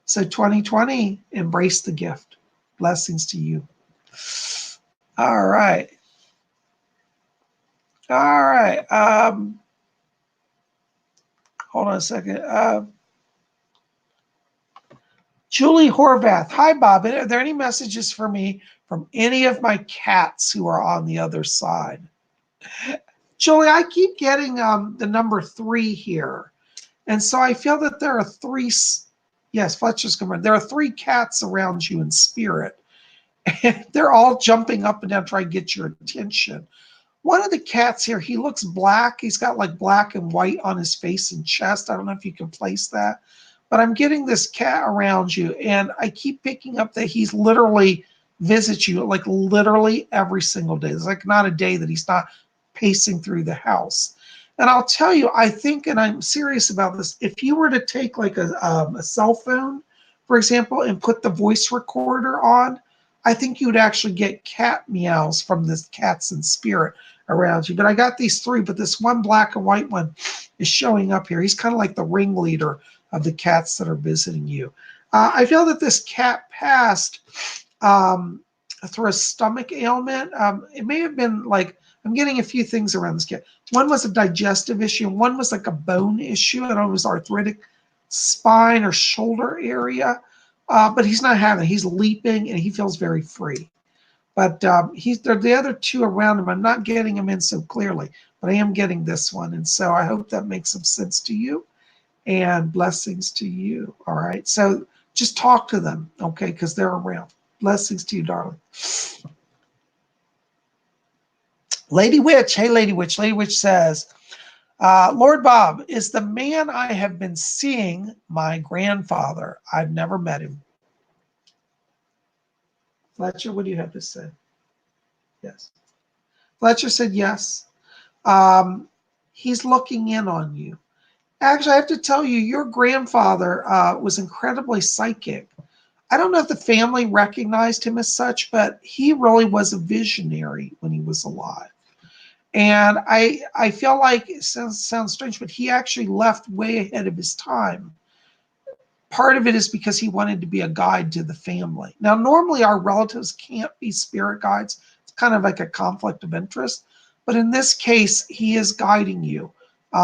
So 2020, embrace the gift. Blessings to you. All right. All right. Hold on a second. Julie Horvath. Hi, Bob. Are there any messages for me from any of my cats who are on the other side? Julie, I keep getting the number 3 here. And so I feel that there are 3. Yes, Fletcher's coming. There are 3 cats around you in spirit. And they're all jumping up and down trying to get your attention. One of the cats here, he looks black. He's got like black and white on his face and chest. I don't know if you can place that. But I'm getting this cat around you, and I keep picking up that he's literally visits you like literally every single day. There's like not a day that he's not pacing through the house. And I'll tell you, I think, and I'm serious about this, if you were to take like a cell phone, for example, and put the voice recorder on, I think you'd actually get cat meows from this cats in spirit around you. But I got these 3, but this one black and white one is showing up here. He's kind of like the ringleader of the cats that are visiting you. I feel that this cat passed through a stomach ailment. It may have been like, I'm getting a few things around this cat. One was a digestive issue, and one was like a bone issue. I don't know if it was arthritic spine or shoulder area, but he's not having it. He's leaping, and he feels very free. But the other 2 around him, I'm not getting them in so clearly, but I am getting this one. And so I hope that makes some sense to you. And blessings to you. All right. So just talk to them, okay? Because they're around. Blessings to you, darling. Lady Witch. Hey, Lady Witch. Lady Witch says, Lord Bob, is the man I have been seeing my grandfather? I've never met him. Fletcher, what do you have to say? Yes. Fletcher said yes. He's looking in on you. Actually, I have to tell you, your grandfather was incredibly psychic. I don't know if the family recognized him as such, but he really was a visionary when he was alive. And I feel like it sounds strange, but he actually left way ahead of his time. Part of it is because he wanted to be a guide to the family. Now, normally our relatives can't be spirit guides. It's kind of like a conflict of interest. But in this case, he is guiding you.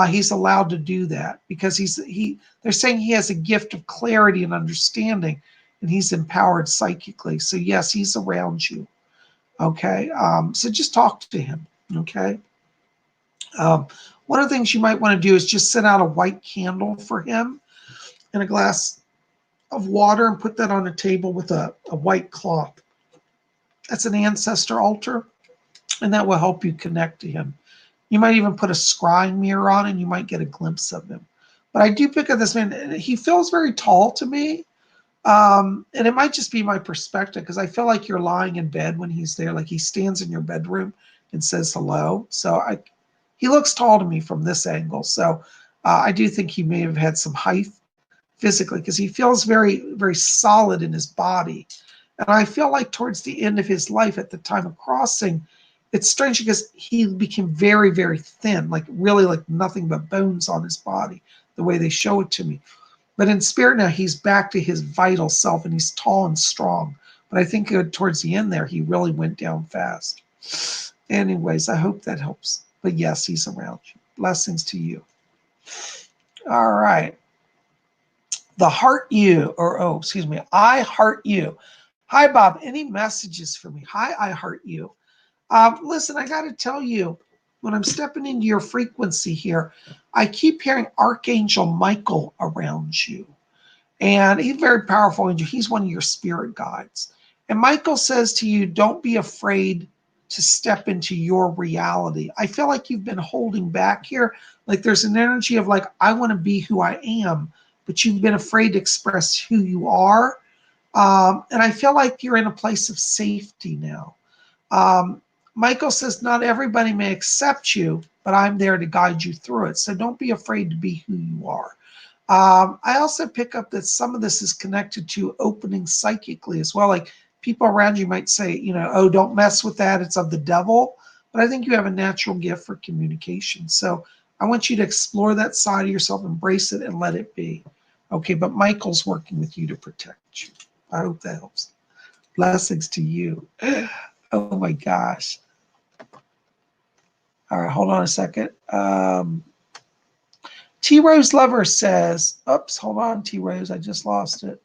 He's allowed to do that because they're saying he has a gift of clarity and understanding, and he's empowered psychically. So yes, he's around you. Okay. So just talk to him. Okay. One of the things you might want to do is just set out a white candle for him and a glass of water and put that on a table with a white cloth. That's an ancestor altar, and that will help you connect to him. You might even put a scrying mirror on and you might get a glimpse of him. But I do pick up this man. He feels very tall to me. And it might just be my perspective because I feel like you're lying in bed when he's there. Like he stands in your bedroom and says hello. So he looks tall to me from this angle. So I do think he may have had some height physically because he feels very, very solid in his body. And I feel like towards the end of his life at the time of crossing, it's strange because he became very, very thin, like really like nothing but bones on his body, the way they show it to me. But in spirit now, he's back to his vital self and he's tall and strong. But I think towards the end there, he really went down fast. Anyways, I hope that helps. But yes, he's around you. Blessings to you. All right. The heart you, I heart you. Hi, Bob. Any messages for me? Hi, I heart you. Listen, I got to tell you, when I'm stepping into your frequency here, I keep hearing Archangel Michael around you. And he's a very powerful angel. He's one of your spirit guides. And Michael says to you, don't be afraid to step into your reality. I feel like you've been holding back here. Like there's an energy of like, I want to be who I am, but you've been afraid to express who you are. And I feel like you're in a place of safety now. Michael says, not everybody may accept you, but I'm there to guide you through it. So don't be afraid to be who you are. I also pick up that some of this is connected to opening psychically as well. Like people around you might say, oh, don't mess with that. It's of the devil. But I think you have a natural gift for communication. So I want you to explore that side of yourself, embrace it, and let it be. Okay, but Michael's working with you to protect you. I hope that helps. Blessings to you. Oh my gosh. All right, hold on a second. T Rose Lover says, oops, hold on, T Rose, I just lost it.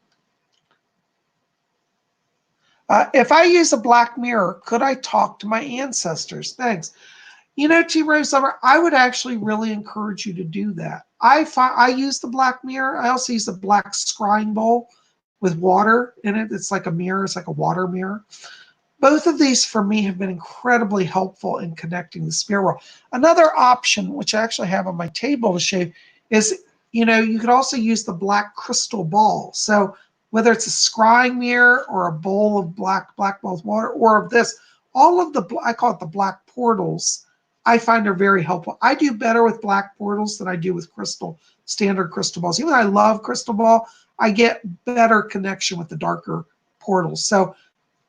If I use a black mirror, could I talk to my ancestors? Thanks. T Rose Lover, I would actually really encourage you to do that. I use the black mirror. I also use a black scrying bowl with water in it. It's like a mirror. It's like a water mirror. Both of these for me have been incredibly helpful in connecting the spirit world. Another option, which I actually have on my table to show you, is, you could also use the black crystal ball. So whether it's a scrying mirror or a bowl of black bowl of water or of this, all of I call it the black portals, I find are very helpful. I do better with black portals than I do with standard crystal balls. Even though I love crystal ball, I get better connection with the darker portals. So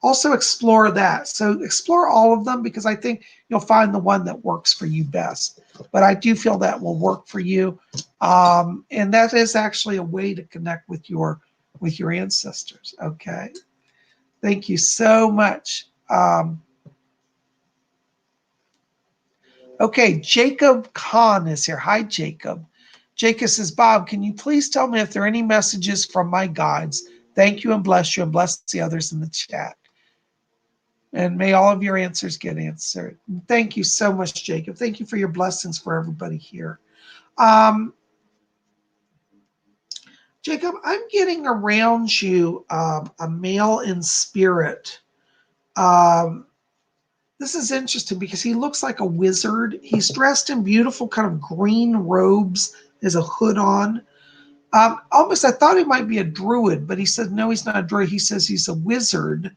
also explore that. So explore all of them because I think you'll find the one that works for you best. But I do feel that will work for you. And that is actually a way to connect with your ancestors. Okay. Thank you so much. Okay, Jacob Khan is here. Hi, Jacob. Jacob says, Bob, can you please tell me if there are any messages from my guides? Thank you and bless the others in the chat. And may all of your answers get answered. Thank you so much, Jacob. Thank you for your blessings for everybody here. Jacob, I'm getting around you a male in spirit. This is interesting because he looks like a wizard. He's dressed in beautiful kind of green robes. There's a hood on. Almost, I thought he might be a druid, but he said, no, he's not a druid. He says he's a wizard.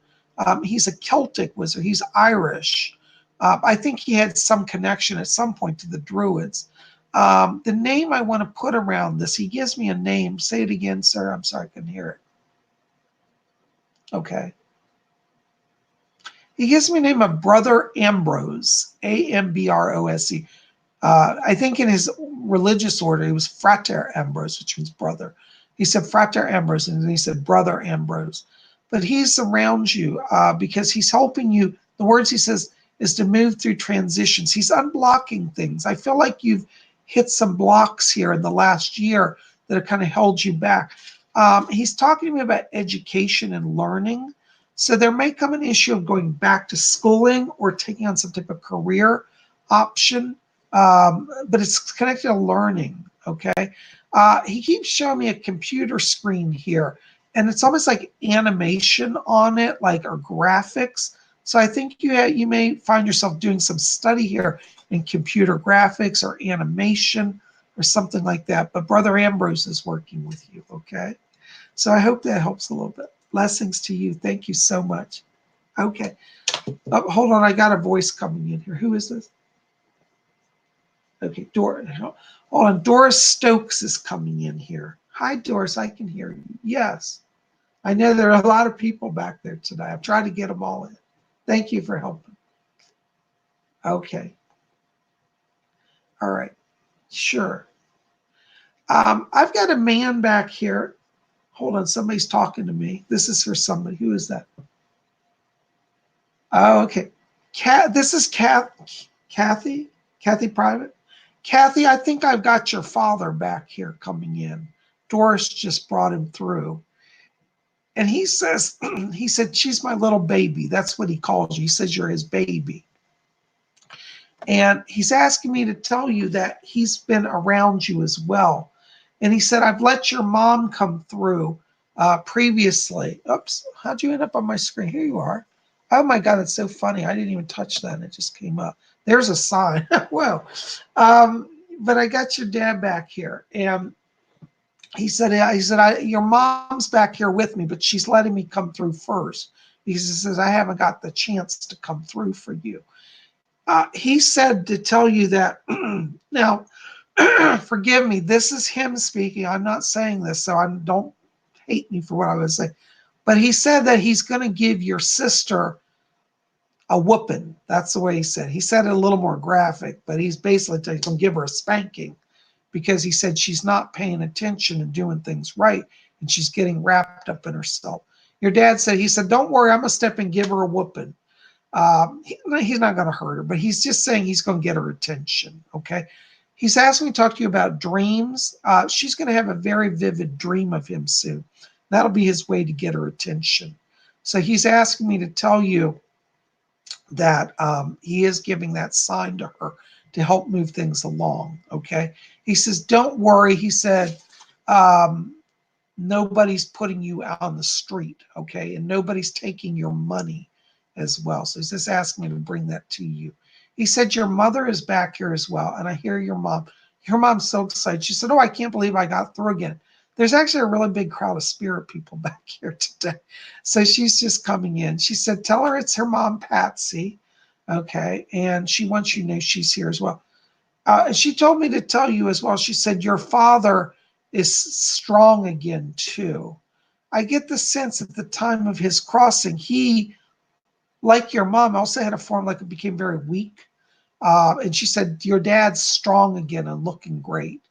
He's a Celtic wizard. He's Irish. I think he had some connection at some point to the Druids. The name I want to put around this, he gives me a name. Say it again, sir. I'm sorry, I couldn't hear it. Okay. He gives me a name of Brother Ambrose, Ambrose. I think in his religious order, he was Frater Ambrose, which means brother. He said Frater Ambrose, and then he said Brother Ambrose. But he's around you because he's helping you. The words he says is to move through transitions. He's unblocking things. I feel like you've hit some blocks here in the last year that have kind of held you back. He's talking to me about education and learning. So there may come an issue of going back to schooling or taking on some type of career option, but it's connected to learning, okay? He keeps showing me a computer screen here, and it's almost like animation on it, like or graphics. So I think you may find yourself doing some study here in computer graphics or animation or something like that. But Brother Ambrose is working with you, okay? So I hope that helps a little bit. Blessings to you. Thank you so much. Okay. Oh, hold on. I got a voice coming in here. Who is this? Okay, Doris. Hold on. Doris Stokes is coming in here. Hi, Doris. I can hear you. Yes. I know there are a lot of people back there today. I've tried to get them all in. Thank you for helping. Okay. All right. Sure. I've got a man back here. Hold on. Somebody's talking to me. This is for somebody. Who is that? Oh, okay. This is Kathy Private. Kathy, I think I've got your father back here coming in. Doris just brought him through. And he says, he said, she's my little baby. That's what he calls you. He says you're his baby. And he's asking me to tell you that he's been around you as well. And he said, I've let your mom come through previously. Oops, how'd you end up on my screen? Here you are. Oh my God, it's so funny. I didn't even touch that. And it just came up. There's a sign. Well, but I got your dad back here. And he said, your mom's back here with me, but she's letting me come through first. Because he says, I haven't got the chance to come through for you. He said to tell you that, now, forgive me, this is him speaking. I'm not saying this, so don't hate me for what I was saying. But he said that he's going to give your sister a whooping. That's the way he said. He said it a little more graphic, but he's basically going to give her a spanking because he said she's not paying attention and doing things right, and she's getting wrapped up in herself. Your dad said, he said, don't worry, I'm going to step and give her a whooping. He's not going to hurt her, but he's just saying he's going to get her attention, okay? He's asking me to talk to you about dreams. She's going to have a very vivid dream of him soon. That'll be his way to get her attention. So he's asking me to tell you that he is giving that sign to her to help move things along, okay? He says, don't worry. He said, nobody's putting you out on the street, okay? And nobody's taking your money as well. So he's just asking me to bring that to you. He said, your mother is back here as well. And I hear your mom. Your mom's so excited. She said, oh, I can't believe I got through again. There's actually a really big crowd of spirit people back here today. So she's just coming in. She said, tell her it's her mom, Patsy. Okay. And she wants you to know she's here as well. She told me to tell you as well. She said, your father is strong again, too. I get the sense at the time of his crossing, he, like your mom, also had a form like it became very weak. And she said, your dad's strong again and looking great.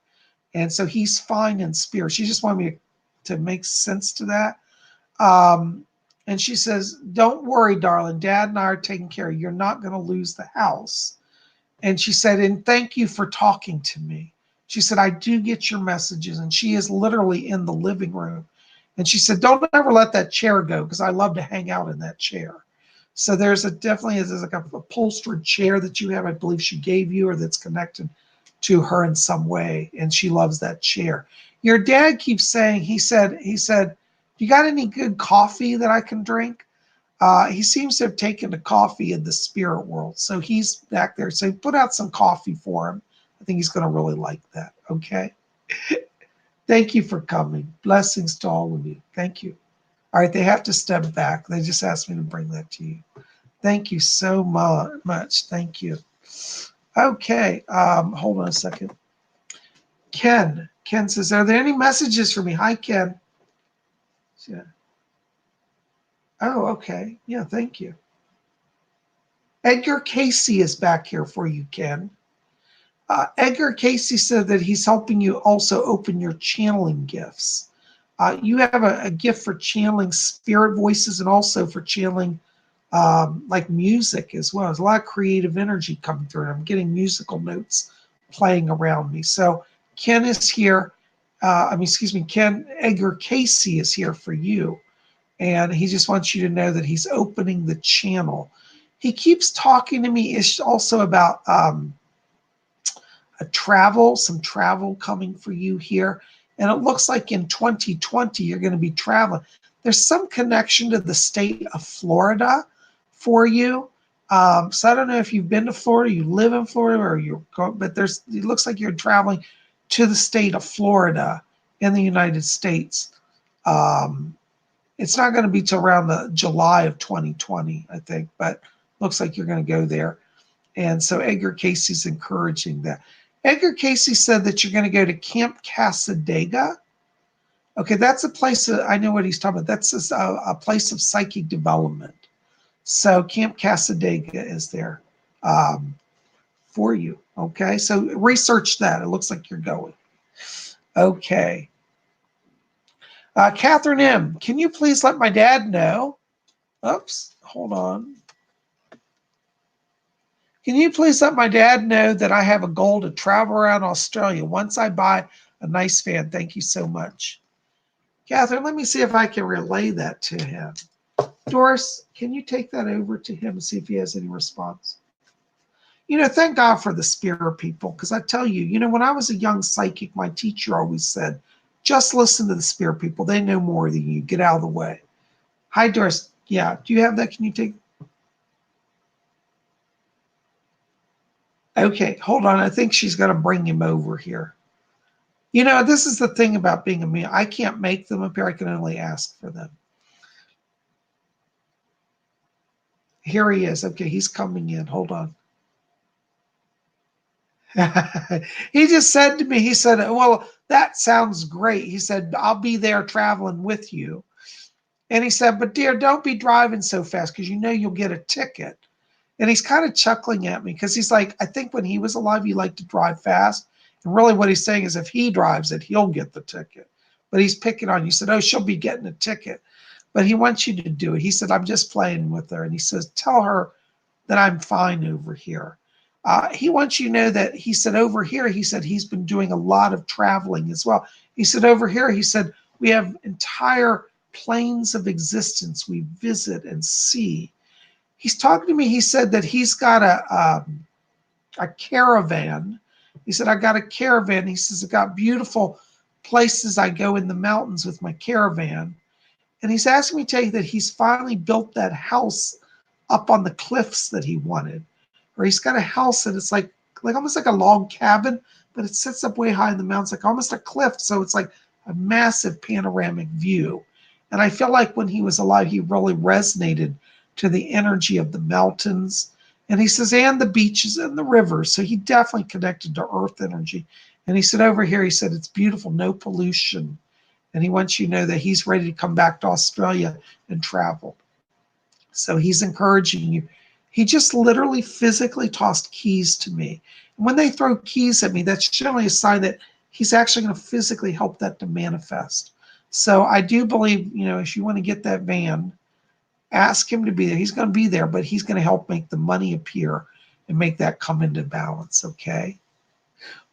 And so he's fine in spirit. She just wanted me to make sense to that. And she says, don't worry, darling. Dad and I are taking care of you. You're not going to lose the house. And she said, and thank you for talking to me. She said, I do get your messages. And she is literally in the living room. And she said, don't ever let that chair go because I love to hang out in that chair. So there's definitely like a upholstered chair that you have, I believe she gave you, or that's connected to her in some way. And she loves that chair. Your dad keeps saying, he said, you got any good coffee that I can drink? He seems to have taken to coffee in the spirit world. So he's back there. So put out some coffee for him. I think he's going to really like that. Okay. Thank you for coming. Blessings to all of you. Thank you. All right. They have to step back. They just asked me to bring that to you. Thank you so much. Thank you. Okay. Hold on a second. Ken says, are there any messages for me? Hi, Ken. Yeah. Oh, okay. Yeah, thank you. Edgar Casey is back here for you, Ken. Edgar Casey said that he's helping you also open your channeling gifts. You have a gift for channeling spirit voices and also for channeling like music as well. There's a lot of creative energy coming through. I'm getting musical notes playing around me. So Ken is here. Ken Edgar Casey is here for you. And he just wants you to know that he's opening the channel. He keeps talking to me also about some travel coming for you here. And it looks like in 2020, you're going to be traveling. There's some connection to the state of Florida for you. So I don't know if you've been to Florida, you live in Florida, or you're going, but it looks like you're traveling to the state of Florida in the United States. It's not going to be till around the July of 2020, I think, but looks like you're going to go there. And so Edgar Casey's encouraging that. Edgar Casey said that you're going to go to Camp Casadega. Okay, that's a place I know what he's talking about. That's a place of psychic development. So Camp Casadega is there for you. Okay, so research that. It looks like you're going. Okay. Catherine M., can you please let my dad know? Oops, hold on. Can you please let my dad know that I have a goal to travel around Australia once I buy a nice van? Thank you so much. Catherine, let me see if I can relay that to him. Doris, can you take that over to him and see if he has any response? Thank God for the spirit people, because I tell you, when I was a young psychic, my teacher always said, just listen to the spirit people. They know more than you. Get out of the way. Hi, Doris. Yeah, do you have that? Can you take? Okay, hold on. I think she's going to bring him over here. This is the thing about being a me. I can't make them appear. I can only ask for them. Here he is. Okay, he's coming in. Hold on. He just said to me, he said, well, that sounds great. He said, I'll be there traveling with you. And he said, but dear, don't be driving so fast because you'll get a ticket. And he's kind of chuckling at me because he's like, I think when he was alive, he liked to drive fast. And really what he's saying is if he drives it, he'll get the ticket. But he's picking on you. He said, oh, she'll be getting a ticket. But he wants you to do it. He said, I'm just playing with her. And he says, tell her that I'm fine over here. He wants you to know that he said over here, he said he's been doing a lot of traveling as well. He said over here, he said, we have entire planes of existence we visit and see. He's talking to me. He said that he's got a caravan. He said, I got a caravan. He says, I got beautiful places I go in the mountains with my caravan. And he's asking me to tell you that he's finally built that house up on the cliffs that he wanted. Or he's got a house that it's like almost like a log cabin, but it sits up way high in the mountains, like almost a cliff. So it's like a massive panoramic view. And I feel like when he was alive, he really resonated to the energy of the mountains. And he says, and the beaches and the rivers. So he definitely connected to earth energy. And he said over here, he said, it's beautiful, no pollution. And he wants you to know that he's ready to come back to Australia and travel. So he's encouraging you. He just literally physically tossed keys to me. And when they throw keys at me, that's generally a sign that he's actually going to physically help that to manifest. So I do believe, if you want to get that van, ask him to be there. He's going to be there, but he's going to help make the money appear and make that come into balance, okay?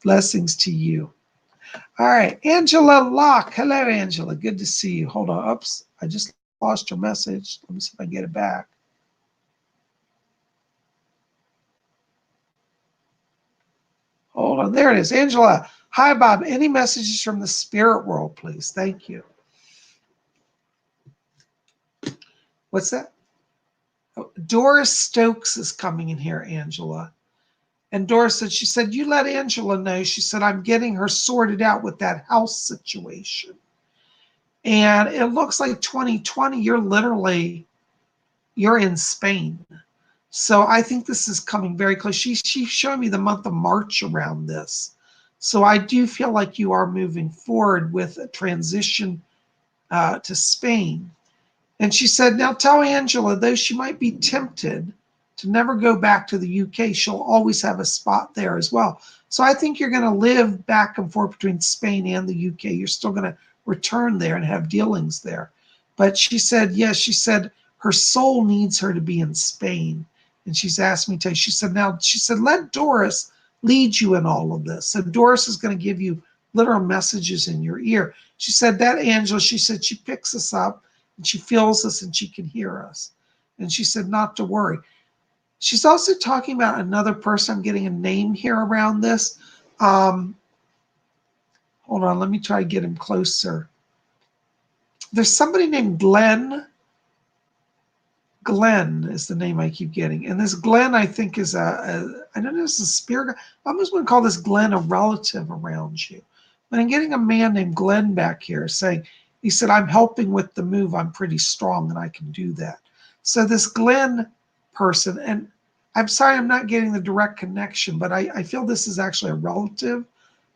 Blessings to you. All right, Angela Locke. Hello, Angela. Good to see you. Hold on. Oops, I just lost your message. Let me see if I can get it back. Hold on. There it is. Angela. Hi, Bob. Any messages from the spirit world, please? Thank you. What's that? Oh, Doris Stokes is coming in here, Angela. And Doris said, she said, you let Angela know. She said, I'm getting her sorted out with that house situation. And it looks like 2020, you're in Spain. So I think this is coming very close. She's showing me the month of March around this. So I do feel like you are moving forward with a transition to Spain. And she said, now tell Angela, though she might be tempted to never go back to the UK, she'll always have a spot there as well. So I think you're going to live back and forth between Spain and the UK. You're still going to return there and have dealings there. But she said, yes, she said her soul needs her to be in Spain. And she's asked me to, she said, now, she said, let Doris lead you in all of this. So Doris is going to give you literal messages in your ear. She said that Angela, she said she picks us up and she feels us and she can hear us. And she said not to worry. She's also talking about another person. I'm getting a name here around this. Hold on, let me try to get him closer. There's somebody named Glenn. Glenn is the name I keep getting. And this Glenn, I think, is I don't know if it's a spirit. I almost want to call this Glenn a relative around you. But I'm getting a man named Glenn back here saying, he said, I'm helping with the move. I'm pretty strong and I can do that. So this Glenn person, and I'm sorry I'm not getting the direct connection, but I feel this is actually a relative.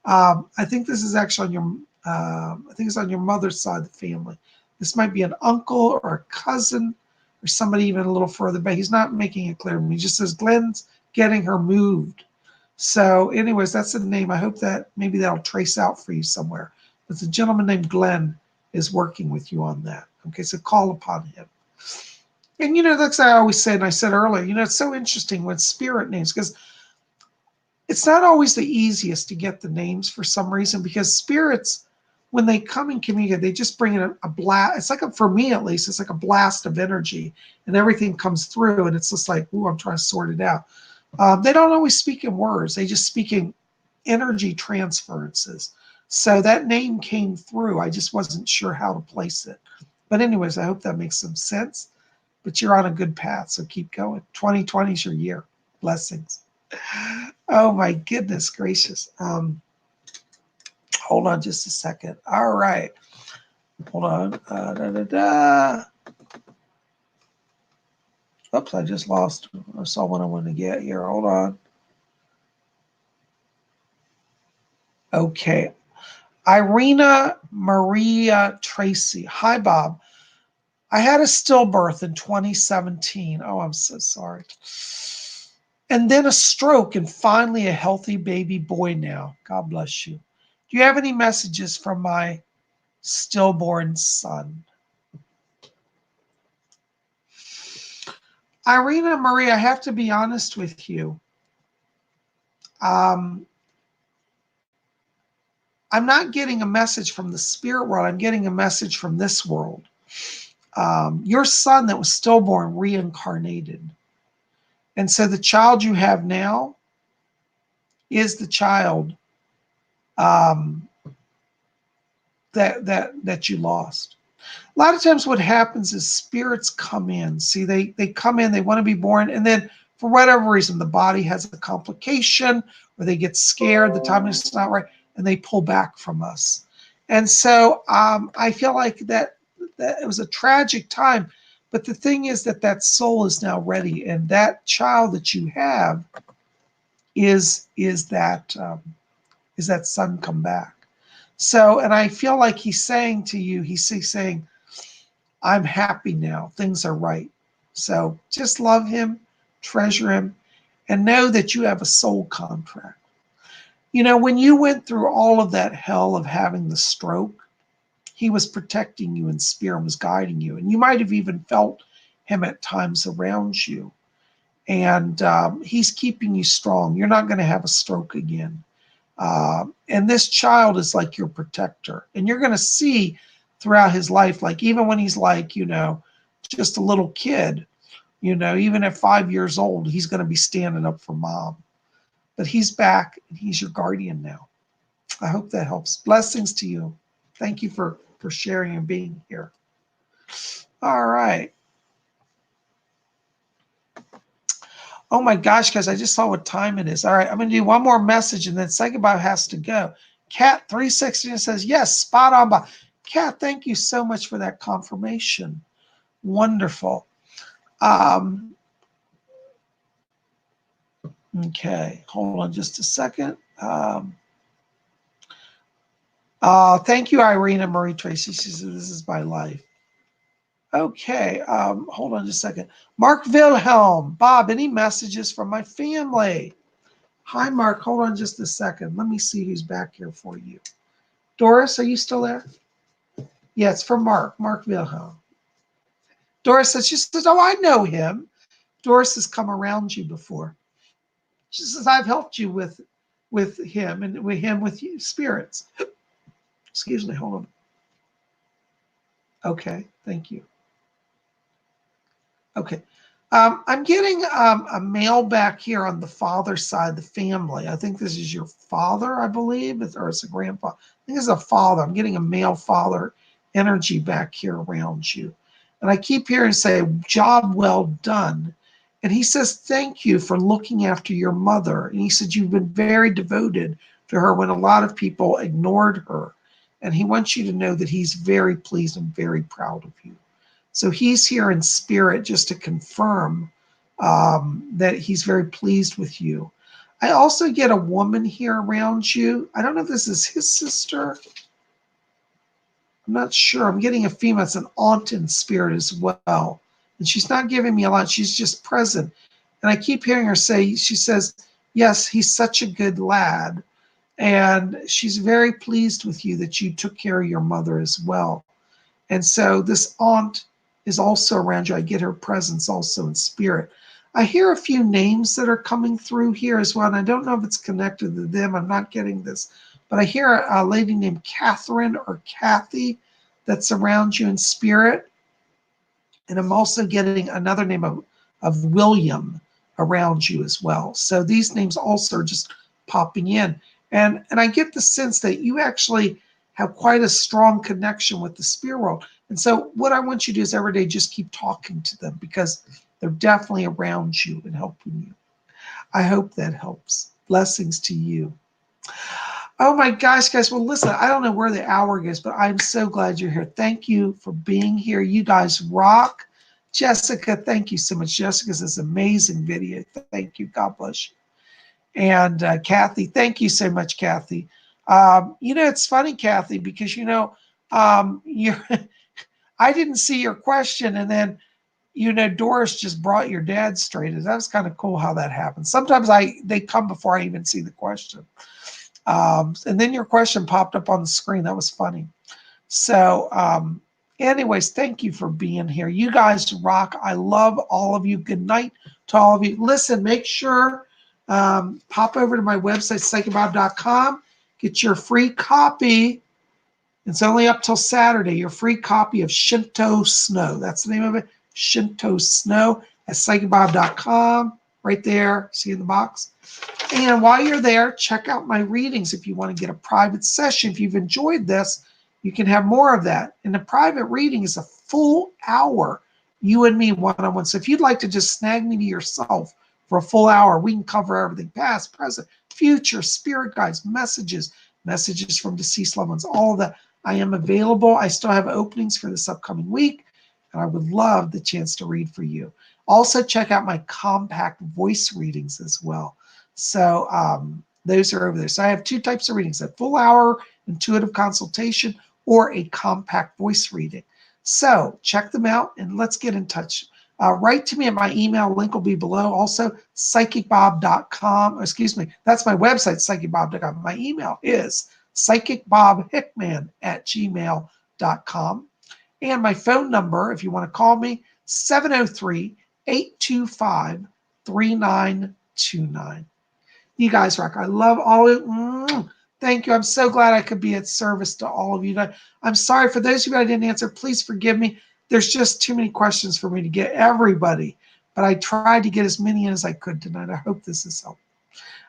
I think this is actually on your, I think it's on your mother's side of the family. This might be an uncle or a cousin or somebody even a little further back. He's not making it clear to me. He just says Glenn's getting her moved. So anyways, that's the name. I hope that maybe that'll trace out for you somewhere. But the gentleman named Glenn is working with you on that. Okay, so call upon him. And that's what I always say, and I said earlier, it's so interesting with spirit names, because it's not always the easiest to get the names for some reason, because spirits, when they come and communicate, they just bring in a blast. It's like, for me at least, it's like a blast of energy, and everything comes through, and it's just like, ooh, I'm trying to sort it out. They don't always speak in words. They just speak in energy transferences. So that name came through. I just wasn't sure how to place it. But anyways, I hope that makes some sense. But you're on a good path, so keep going. 2020 is your year. Blessings. Oh my goodness gracious. Hold on just a second. All right. Hold on. Oops, I just lost. I saw what I wanted to get here. Hold on. Okay. Irina Maria Tracy. Hi, Bob. I had a stillbirth in 2017. Oh, I'm so sorry. And then a stroke, and finally a healthy baby boy now. God bless you. Do you have any messages from my stillborn son? Irina Maria, I have to be honest with you. I'm not getting a message from the spirit world. I'm getting a message from this world. Your son that was stillborn reincarnated. And so the child you have now is the child that you lost. A lot of times what happens is spirits come in. See, they come in, they want to be born, and then for whatever reason, the body has a complication, or they get scared, the timing is not right, and they pull back from us. And so I feel like that it was a tragic time, but the thing is that soul is now ready, and that child that you have is that son come back. So, and I feel like he's saying to you, he's saying, I'm happy now. Things are right. So just love him, treasure him, and know that you have a soul contract. When you went through all of that hell of having the stroke, he was protecting you in spirit, was guiding you. And you might have even felt him at times around you. And he's keeping you strong. You're not going to have a stroke again. And this child is like your protector. And you're going to see throughout his life, like even when he's like, just a little kid, even at 5 years old, he's going to be standing up for mom. But he's back and he's your guardian now. I hope that helps. Blessings to you. Thank you for sharing and being here. All right. Oh my gosh, guys, I just saw what time it is. All right, I'm going to do one more message and then PsychicBob has to go. Cat 360 says, yes, spot on. Bob. Cat, thank you so much for that confirmation. Wonderful. Okay, hold on just a second. Thank you, Irina Marie Tracy. She said, this is my life. Okay, hold on just a second. Mark Wilhelm. Bob, any messages from my family? Hi, Mark. Hold on just a second. Let me see who's back here for you. Doris, are you still there? Yeah, it's from Mark. Mark Wilhelm. Doris says, she says, oh, I know him. Doris has come around you before. She says, I've helped you with him and with you, spirits. Excuse me, hold on. Okay, thank you. Okay. I'm getting a male back here on the father's side, the family. I think this is your father, I believe, or it's a grandfather. I think it's a father. I'm getting a male father energy back here around you. And I keep hearing say, job well done. And he says, thank you for looking after your mother. And he said, you've been very devoted to her when a lot of people ignored her. And he wants you to know that he's very pleased and very proud of you. So he's here in spirit just to confirm that he's very pleased with you. I also get a woman here around you. I don't know if this is his sister. I'm not sure. I'm getting a female. It's an aunt in spirit as well. And she's not giving me a lot. She's just present. And I keep hearing her say, she says, yes, he's such a good lad. And she's very pleased with you that you took care of your mother as well. And so this aunt is also around you. I get her presence also in spirit. I hear a few names that are coming through here as well, and I don't know if it's connected to them. I'm not getting this. But I hear a lady named Catherine or Kathy that's around you in spirit. And I'm also getting another name of William around you as well. So these names also are just popping in. And I get the sense that you actually have quite a strong connection with the spirit world. And so what I want you to do is every day just keep talking to them because they're definitely around you and helping you. I hope that helps. Blessings to you. Oh my gosh, guys. Well, listen, I don't know where the hour goes, but I'm so glad you're here. Thank you for being here. You guys rock. Jessica, thank you so much. Jessica's this amazing video. Thank you. God bless you. And Kathy, thank you so much, Kathy. It's funny, Kathy, because you're I didn't see your question, and then Doris just brought your dad straight. That was kind of cool how that happens. Sometimes they come before I even see the question. And then your question popped up on the screen. That was funny. So anyways, thank you for being here. You guys rock. I love all of you. Good night to all of you. Listen, make sure pop over to my website, PsychicBob.com. Get your free copy. It's only up till Saturday. Your free copy of Shinto Snow. That's the name of it. Shinto Snow at PsychicBob.com. Right there. See in the box. And while you're there, check out my readings if you want to get a private session. If you've enjoyed this, you can have more of that. And the private reading is a full hour, you and me one-on-one. So if you'd like to just snag me to yourself for a full hour, we can cover everything, past, present, future, spirit guides, messages from deceased loved ones, all of that. I am available. I still have openings for this upcoming week, and I would love the chance to read for you. Also, check out my compact voice readings as well. So those are over there. So I have two types of readings, a full hour intuitive consultation or a compact voice reading. So check them out and let's get in touch. Write to me at my email. Link will be below. Also, PsychicBob.com. Excuse me. That's my website, PsychicBob.com. My email is PsychicBobHickman@gmail.com. And my phone number, if you want to call me, 703-825-3929. You guys rock. I love all of you. Thank you. I'm so glad I could be at service to all of you. I'm sorry for those of you I didn't answer. Please forgive me. There's just too many questions for me to get everybody. But I tried to get as many in as I could tonight. I hope this has helped.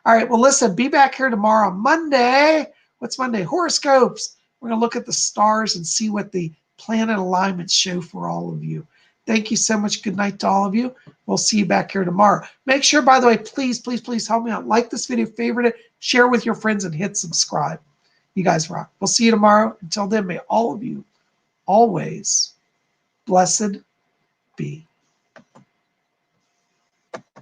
All right. Well, listen, be back here tomorrow on Monday. What's Monday? Horoscopes. We're going to look at the stars and see what the planet alignments show for all of you. Thank you so much. Good night to all of you. We'll see you back here tomorrow. Make sure, by the way, please, please, please help me out. Like this video, favorite it, share with your friends, and hit subscribe. You guys rock. We'll see you tomorrow. Until then, may all of you always blessed be.